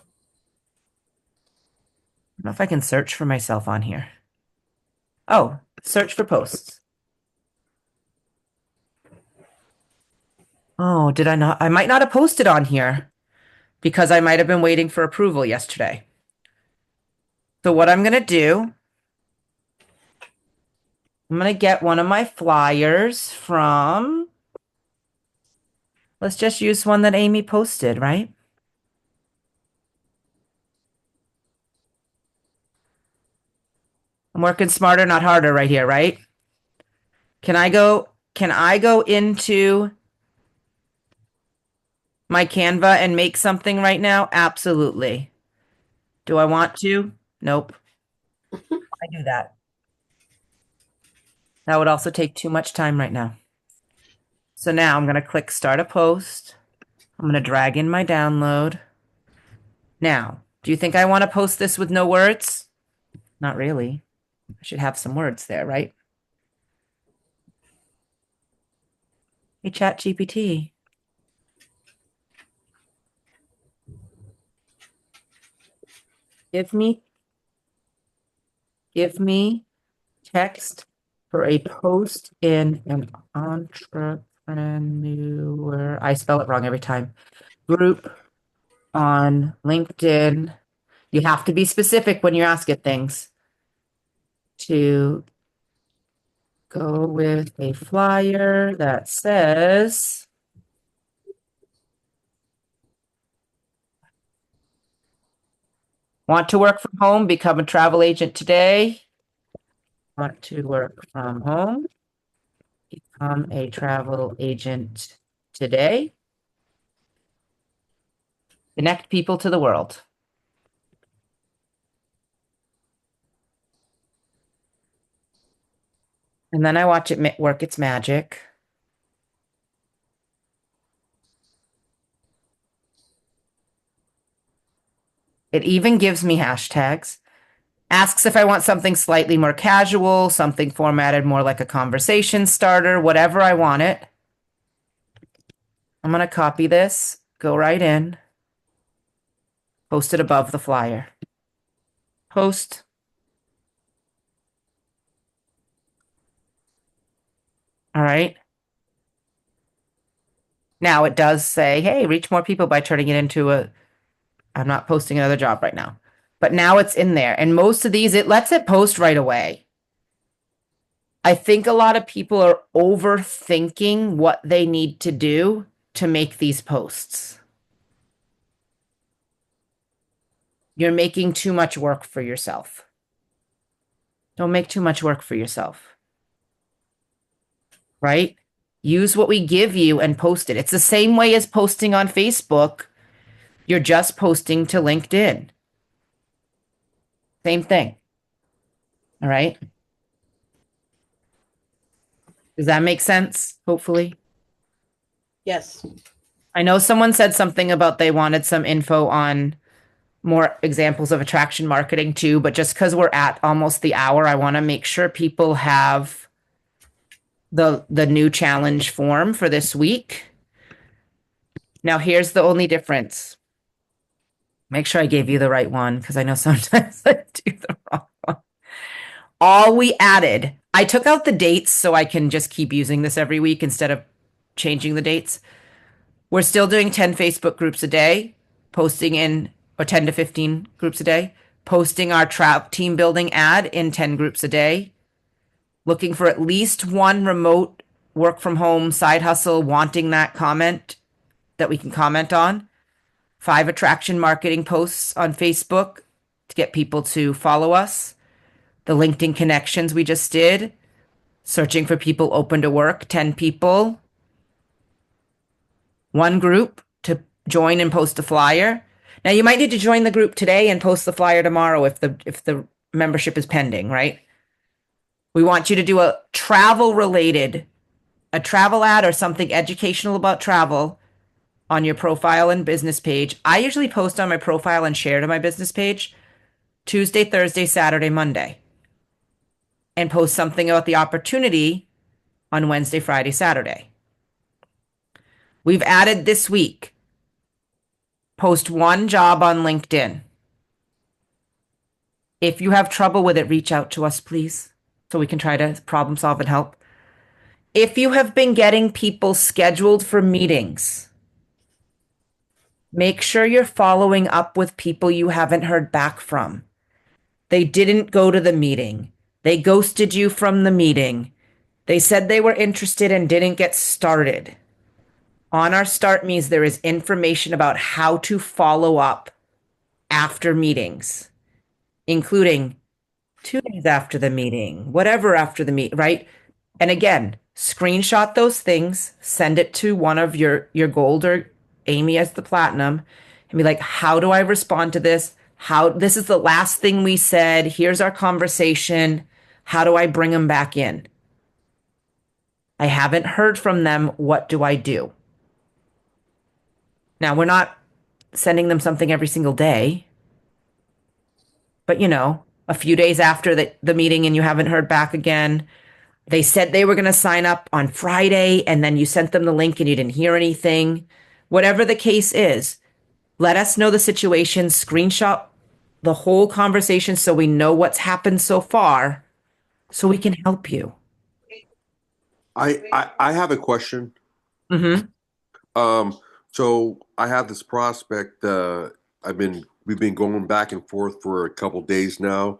don't know if I can search for myself on here. Oh, search for posts. Oh, did I not? I might not have posted on here because I might have been waiting for approval yesterday. So what I'm going to do, I'm going to get one of my flyers from, let's just use one that Amy posted, right? I'm working smarter, not harder right here, right? Can I go into my Canva and make something right now? Absolutely. Do I want to? Nope. I do that. That would also take too much time right now. So now I'm going to click start a post. I'm going to drag in my download. Now, do you think I want to post this with no words? Not really. I should have some words there, right? Hey, ChatGPT. Give me text for a post in an entrepreneur. I spell it wrong every time. Group on LinkedIn. You have to be specific when you ask it things. To go with a flyer that says Want to work from home? Become a travel agent today. Want to work from home? Become a travel agent today. Connect people to the world. And then I watch it work its magic. It even gives me hashtags. Asks if I want something slightly more casual, something formatted more like a conversation starter, whatever I want it. I'm going to copy this, go right in, post it above the flyer. Post. All right. Now it does say, hey, reach more people by turning it into I'm not posting another job right now. But now it's in there. And most of these, it lets it post right away. I think a lot of people are overthinking what they need to do to make these posts. You're making too much work for yourself. Don't make too much work for yourself. Right? Use what we give you and post it. It's the same way as posting on Facebook. You're just posting to LinkedIn. Same thing. All right. Does that make sense? Hopefully. Yes. I know someone said something about they wanted some info on more examples of attraction marketing too, but just because we're at almost the hour, I want to make sure people have the new challenge form for this week. Now, here's the only difference. Make sure I gave you the right one because I know sometimes I do the wrong one. All we added, I took out the dates so I can just keep using this every week instead of changing the dates. We're still doing 10 Facebook groups a day, posting in, or 10 to 15 groups a day, posting our team building ad in 10 groups a day, looking for at least one remote work from home side hustle, wanting that comment that we can comment on, 5 attraction marketing posts on Facebook to get people to follow us, the LinkedIn connections we just did, searching for people open to work, 10 people, one group to join and post a flyer. Now you might need to join the group today and post the flyer tomorrow if the membership is pending, right? We want you to do a travel ad or something educational about travel on your profile and business page. I usually post on my profile and share to my business page Tuesday, Thursday, Saturday, Monday, and post something about the opportunity on Wednesday, Friday, Saturday. We've added this week, post one job on LinkedIn. If you have trouble with it, reach out to us, please, so we can try to problem solve and help. If you have been getting people scheduled for meetings, make sure you're following up with people you haven't heard back from. They didn't go to the meeting. They ghosted you from the meeting. They said they were interested and didn't get started. On our Start Me's, there is information about how to follow up after meetings, including 2 days after the meeting, whatever after the meet, right? And again, screenshot those things, send it to one of your gold or Amy as the platinum, and be like, how do I respond to this? This is the last thing we said. Here's our conversation. How do I bring them back in? I haven't heard from them. What do I do? Now, we're not sending them something every single day, but a few days after the meeting and you haven't heard back again, they said they were going to sign up on Friday and then you sent them the link and you didn't hear anything. Whatever the case is, let us know the situation, screenshot the whole conversation so we know what's happened so far so we can help you. I have a question. Mm-hmm. So I have this prospect. We've been going back and forth for a couple days now.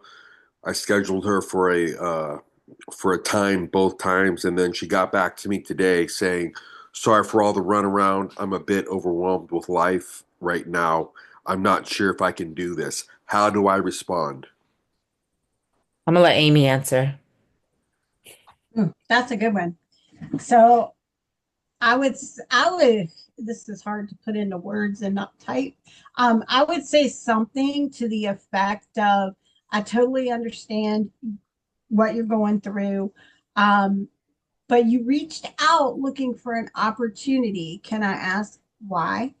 I scheduled her for a time both times, and then she got back to me today saying, "Sorry for all the runaround. I'm a bit overwhelmed with life right now. I'm not sure if I can do this. How do I respond? I'm gonna let Amy answer. That's a good one. So I would, this is hard to put into words and not type. I would say something to the effect of, I totally understand what you're going through. Um, but you reached out looking for an opportunity. Can I ask why?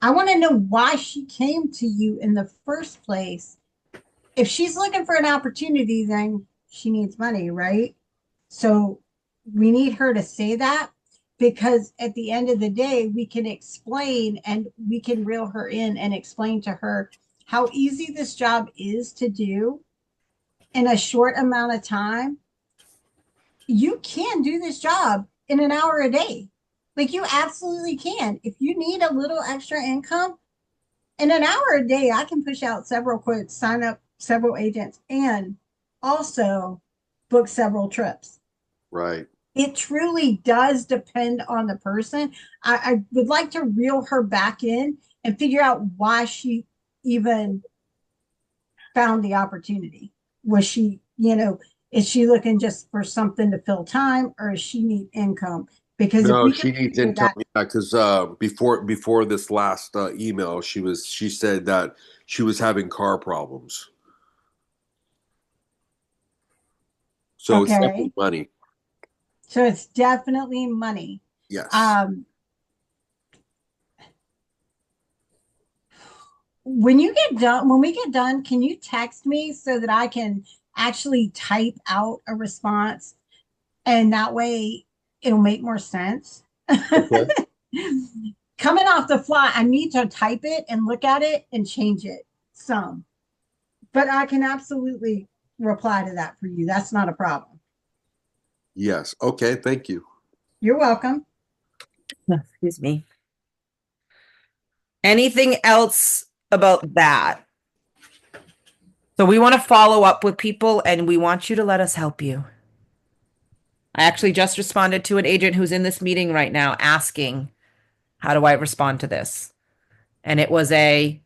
I want to know why she came to you in the first place. If she's looking for an opportunity, then she needs money, right? So we need her to say that, because at the end of the day, we can explain and we can reel her in and explain to her how easy this job is to do in a short amount of time. You can do this job in an hour a day. Like, you absolutely can. If you need a little extra income, in an hour a day, I can push out several quotes, sign up several agents, and also book several trips. Right. It truly does depend on the person. I would like to reel her back in and figure out why she even found the opportunity. Was she, is she looking just for something to fill time, or does she need income? Because if No, we can she needs figure income. that, Yeah, because before this last email, she said that she was having car problems. So it's okay, definitely money. so it's definitely money. Yes. Um, when we get done, can you text me so that I can actually type out a response, and that way it'll make more sense? Okay. Coming off the fly, I need to type it and look at it and change it some, but I can absolutely reply to that for you. That's not a problem. Yes. Okay. Thank you. You're welcome. Excuse me. Anything else about that? So we want to follow up with people and we want you to let us help you. I actually just responded to an agent who's in this meeting right now asking, how do I respond to this? And it was they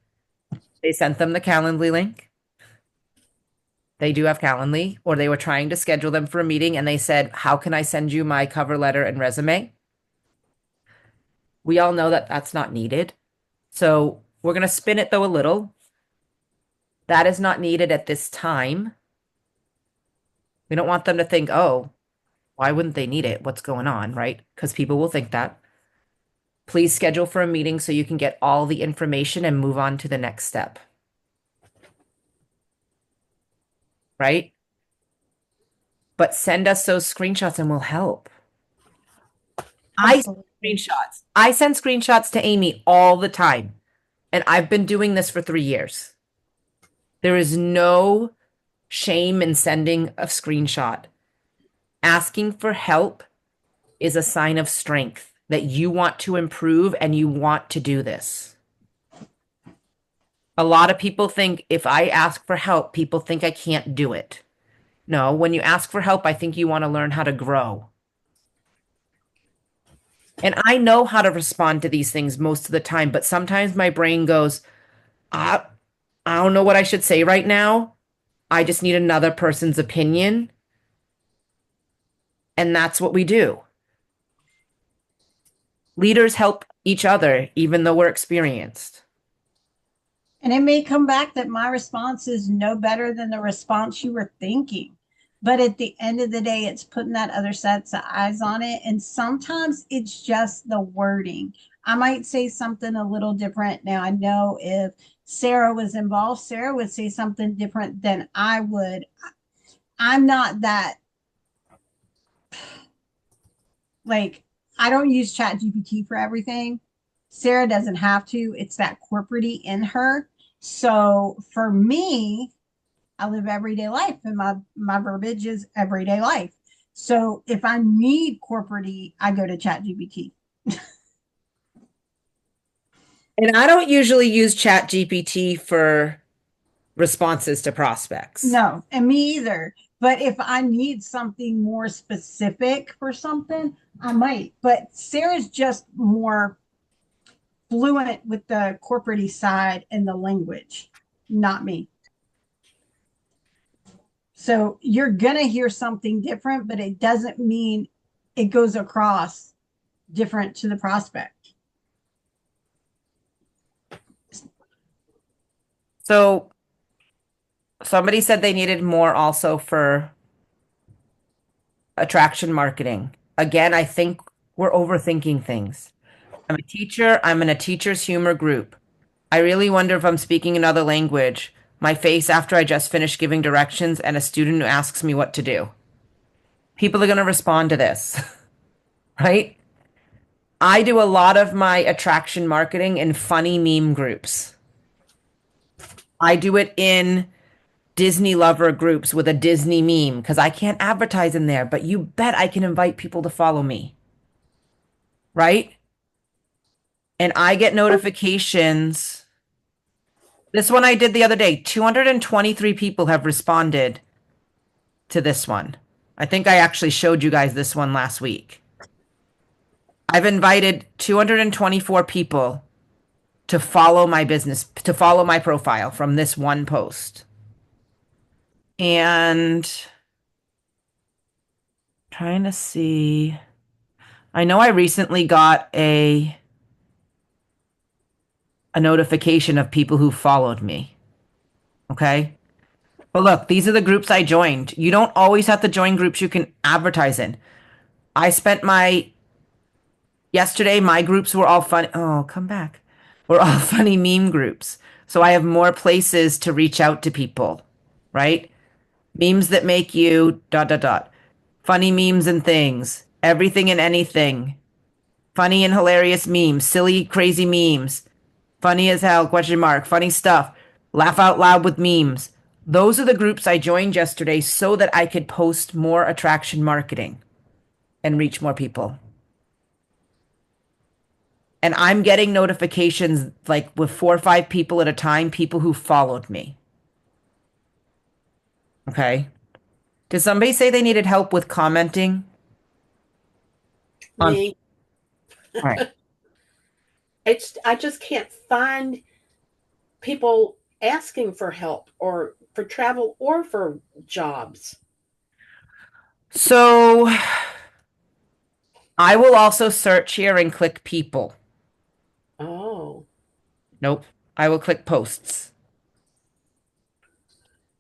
sent them the Calendly link. They do have Calendly, or they were trying to schedule them for a meeting and they said, how can I send you my cover letter and resume? We all know that that's not needed. So we're going to spin it though a little. That is not needed at this time. We don't want them to think, oh, why wouldn't they need it? What's going on, right? Because people will think that. Please schedule for a meeting so you can get all the information and move on to the next step. Right? But send us those screenshots and we'll help. I send Absolutely. screenshots. I send screenshots to Amy all the time. And I've been doing this for 3 years. There is no shame in sending a screenshot. Asking for help is a sign of strength that you want to improve and you want to do this. A lot of people think if I ask for help, people think I can't do it. No, when you ask for help, I think you want to learn how to grow. And I know how to respond to these things most of the time, but sometimes my brain goes, I don't know what I should say right now. I just need another person's opinion. And that's what we do. Leaders help each other, even though we're experienced. And it may come back that my response is no better than the response you were thinking. But at the end of the day, it's putting that other set of eyes on it. And sometimes it's just the wording. I might say something a little different. Now, I know if Sarah was involved, Sarah would say something different than I would. I'm not that, like, I don't use Chat GPT for everything. Sarah doesn't have to. It's that corporate in her. So for me, I live everyday life, and my verbiage is everyday life. So if I need corporate, I go to Chat GPT. And I don't usually use Chat GPT for responses to prospects. No, and me either. But if I need something more specific for something, I might. But Sarah's just more fluent with the corporate side and the language, not me. So you're going to hear something different, but it doesn't mean it goes across different to the prospect. So somebody said they needed more also for attraction marketing. Again, I think we're overthinking things. I'm a teacher. I'm in a teacher's humor group. I really wonder if I'm speaking another language. My face after I just finished giving directions and a student who asks me what to do. People are going to respond to this, right? I do a lot of my attraction marketing in funny meme groups. I do it in Disney lover groups with a Disney meme because I can't advertise in there, but you bet I can invite people to follow me, right? And I get notifications. This one I did the other day. 223 people have responded to this one. I think I actually showed you guys this one last week. I've invited 224 people to follow my business, to follow my profile from this one post. And trying to see. I know I recently got a notification of people who followed me. Okay? But look, these are the groups I joined. You don't always have to join groups you can advertise in. I spent yesterday, my groups were all fun. Oh, come back. We're all funny meme groups. So I have more places to reach out to people, right? Memes that make you ... Funny memes and things. Everything and anything. Funny and hilarious memes. Silly, crazy memes. Funny as hell, ? Funny stuff. Laugh out loud with memes. Those are the groups I joined yesterday so that I could post more attraction marketing and reach more people. And I'm getting notifications like with 4 or 5 people at a time, people who followed me. Okay. Did somebody say they needed help with commenting? Me. All right. I just can't find people asking for help or for travel or for jobs. So I will also search here and click people. Oh. Nope. I will click posts.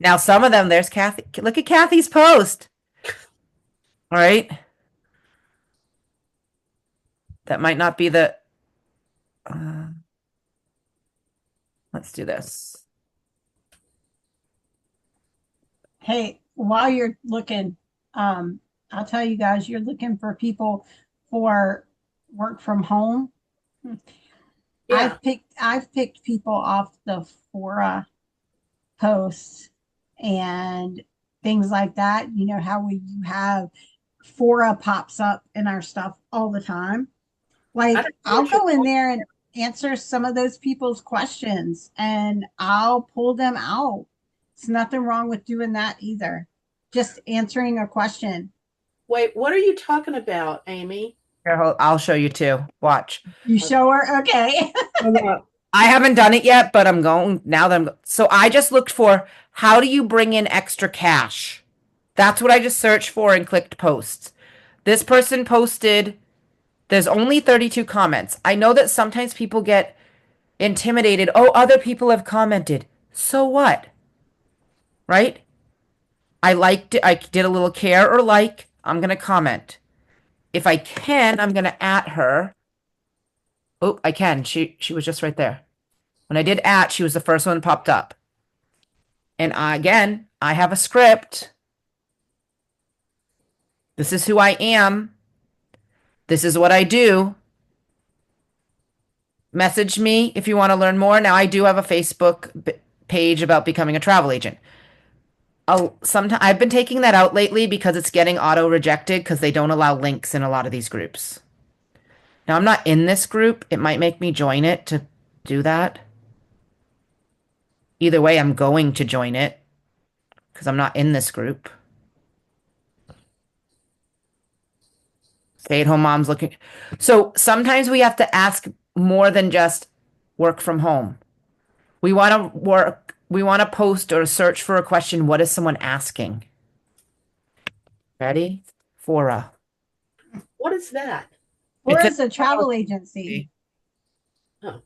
Now, some of them, there's Kathy. Look at Kathy's post. All right. That might not be the. Let's do this. Hey, while you're looking, I'll tell you guys, you're looking for people for work from home. Yeah. I've picked people off the Fora posts and things like that. You know how you have Fora pops up in our stuff all the time. Like I'll go in there and answer some of those people's questions and I'll pull them out. It's nothing wrong with doing that either. Just answering a question. Wait, what are you talking about, Amy? Here, I'll show you too. Watch. You show her? Okay. I haven't done it yet, but I'm going now that so I just looked for how do you bring in extra cash? That's what I just searched for and clicked posts. This person posted, there's only 32 comments. I know that sometimes people get intimidated. Oh, other people have commented. So what? Right? I liked it. I did a little care or like. I'm going to comment. If I can, I'm going to at her. Oh, I can. She was just right there. When I did at, she was the first one that popped up. And again, I have a script. This is who I am. This is what I do. Message me if you want to learn more. Now, I do have a Facebook page about becoming a travel agent. Sometimes I've been taking that out lately because it's getting auto rejected because they don't allow links in a lot of these groups. Now, I'm not in this group. It might make me join it to do that. Either way, I'm going to join it because I'm not in this group. Stay-at-home moms looking. So sometimes we have to ask more than just work from home. We want to post or search for a question. What is someone asking? Ready? Fora. What is that? Or It's is a travel agency. Oh,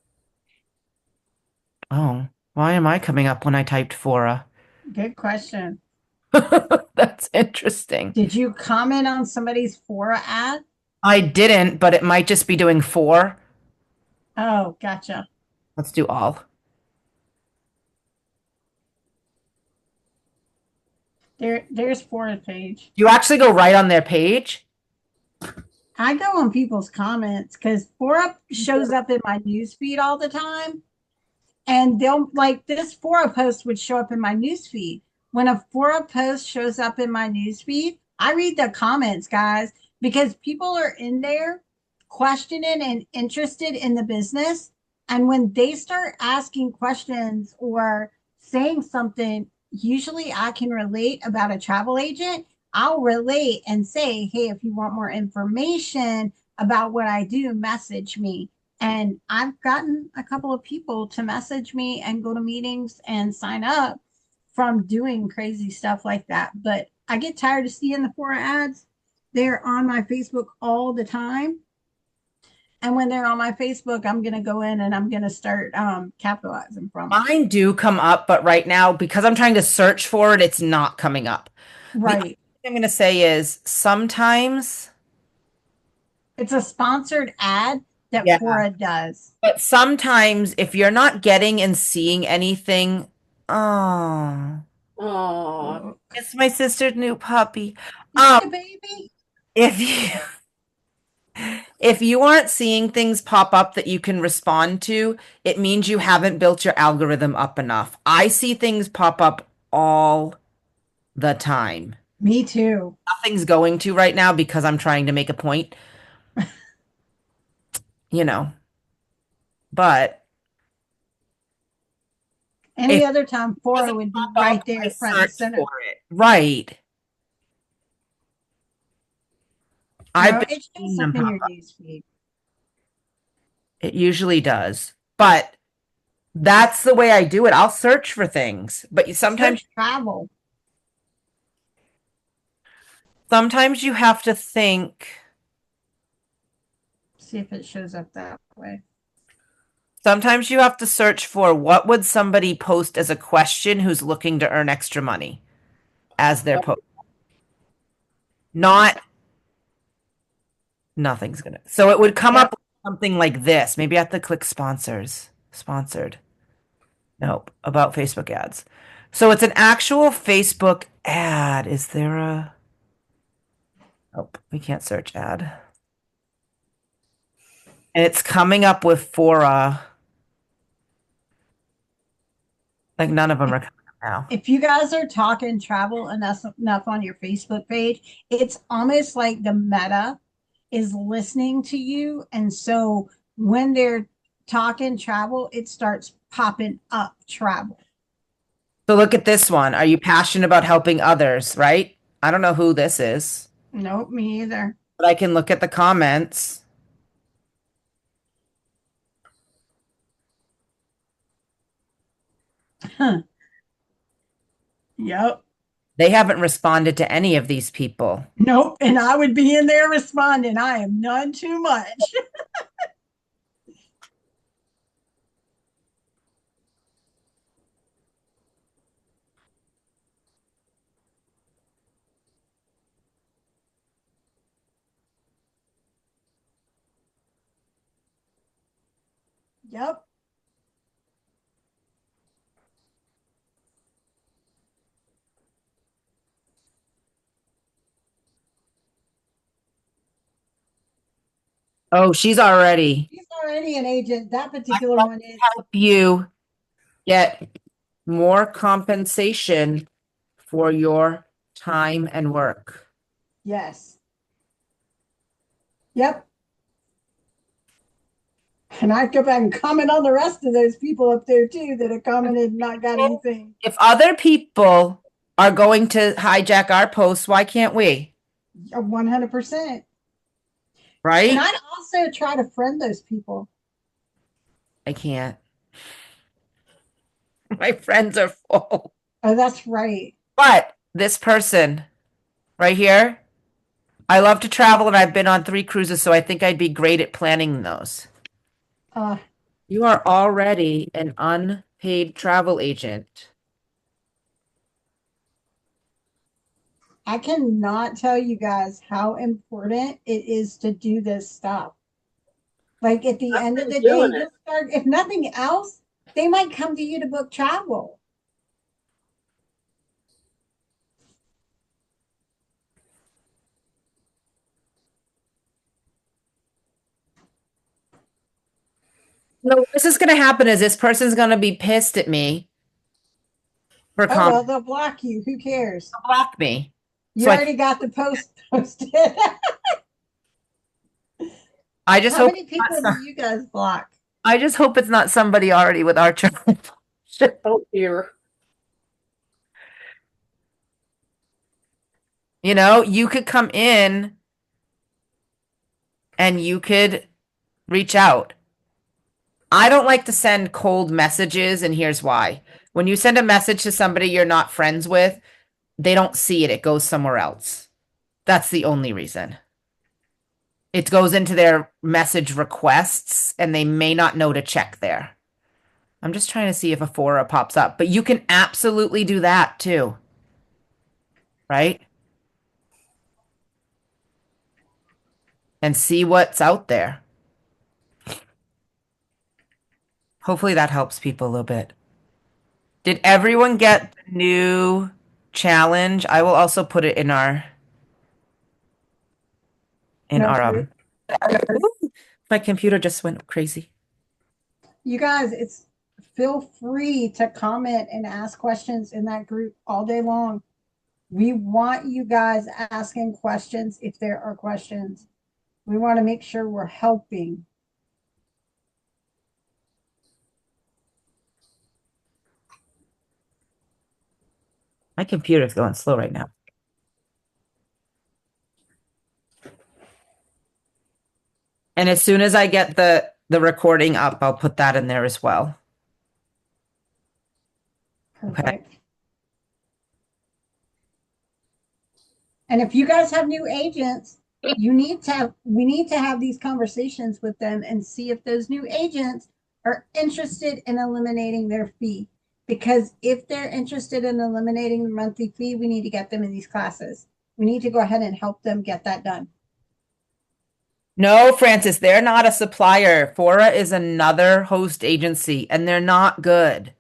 Oh, why am I coming up when I typed Fora? Good question. That's interesting. Did you comment on somebody's Fora ad? I didn't, but it might just be doing four. Oh, gotcha. Let's do all. There's Fora's page. You actually go right on their page? I go on people's comments because Fora shows up in my newsfeed all the time. And they'll like this Fora post would show up in my newsfeed. When a Fora post shows up in my newsfeed, I read the comments, guys, because people are in there questioning and interested in the business. And when they start asking questions or saying something, usually I can relate about a travel agent. I'll relate and say, hey, if you want more information about what I do, message me. And I've gotten a couple of people to message me and go to meetings and sign up from doing crazy stuff like that. But I get tired of seeing the Fora ads. They're on my Facebook all the time. And when they're on my Facebook, I'm going to go in and I'm going to start capitalizing from it. Mine do come up, but right now, because I'm trying to search for it, it's not coming up. Right. The other thing I'm going to say is sometimes, It's a sponsored ad that Yeah. Fora does. but sometimes if you're not getting and seeing anything, oh, oh, it's my sister's new puppy. Is it a baby? If you if you aren't seeing things pop up that you can respond to, it means you haven't built your algorithm up enough. I see things pop up all the time. Me too. Nothing's going to right now because I'm trying to make a point. You know. But Any If other time, Fora doesn't would be pop right up, there, I front and search center. for it. Right. I've No, been it seeing shows them up in pop your up. newsfeed. It usually does. But that's the way I do it. I'll search for things. But sometimes Search travel. sometimes you have to think. See if it shows up that way. Sometimes you have to search for what would somebody post as a question who's looking to earn extra money as their post. Not nothing's gonna. So it would come Yep. up with something like this. Maybe I have to click sponsors. Sponsored. Nope. About Facebook ads. So it's an actual Facebook ad. Is there a Nope, we can't search ad. And it's coming up with Fora. Like none of them are coming up now. If you guys are talking travel enough on your Facebook page, it's almost like the meta is listening to you. And so when they're talking travel, it starts popping up travel. So look at this one. Are you passionate about helping others, right? I don't know who this is, Nope, me either. but I can look at the comments. Yep. They haven't responded to any of these people. Nope. And I would be in there responding. I am none too much. Yep. Oh, she's already He's already an agent. That particular one is. help you get more compensation for your time and work. Yes. Yep. And I'd go back and comment on the rest of those people up there too that have commented and not got anything. If other people are going to hijack our posts, why can't we? 100%. Right? And I'd also try to friend those people. I can't. My friends are full. Oh, that's right. But this person right here, I love to travel and I've been on 3 cruises, so I think I'd be great at planning those. Uh, You are already an unpaid travel agent. I cannot tell you guys how important it is to do this stuff. Like at the I've end of been the day, doing it. you'll start, if nothing else, they might come to you to book travel. No, what this is going to happen is this person's going to be pissed at me for Oh, well, comment they'll block you. Who cares? block me. You So already got the post posted. I just How hope many people do you guys block? I just hope it's not somebody already with our travel. Oh dear. You know, you could come in and you could reach out. I don't like to send cold messages, and here's why. When you send a message to somebody you're not friends with, they don't see it. It goes somewhere else. That's the only reason. It goes into their message requests, and they may not know to check there. I'm just trying to see if a fora pops up, but you can absolutely do that too. Right? And see what's out there. Hopefully that helps people a little bit. Did everyone get the new challenge? I will also put it in our No, group. my computer just went crazy. You guys, it's feel free to comment and ask questions in that group all day long. We want you guys asking questions if there are questions. We want to make sure we're helping. My computer's going slow right now. And as soon as I get the recording up, I'll put that in there as well. Perfect. And if you guys have new agents, we need to have these conversations with them and see if those new agents are interested in eliminating their fee. Because if they're interested in eliminating the monthly fee, we need to get them in these classes. We need to go ahead and help them get that done. No, Francis, they're not a supplier. Fora is another host agency, and they're not good.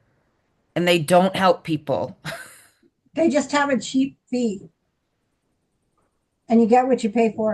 And they don't help people. They just have a cheap fee. And you get what you pay for.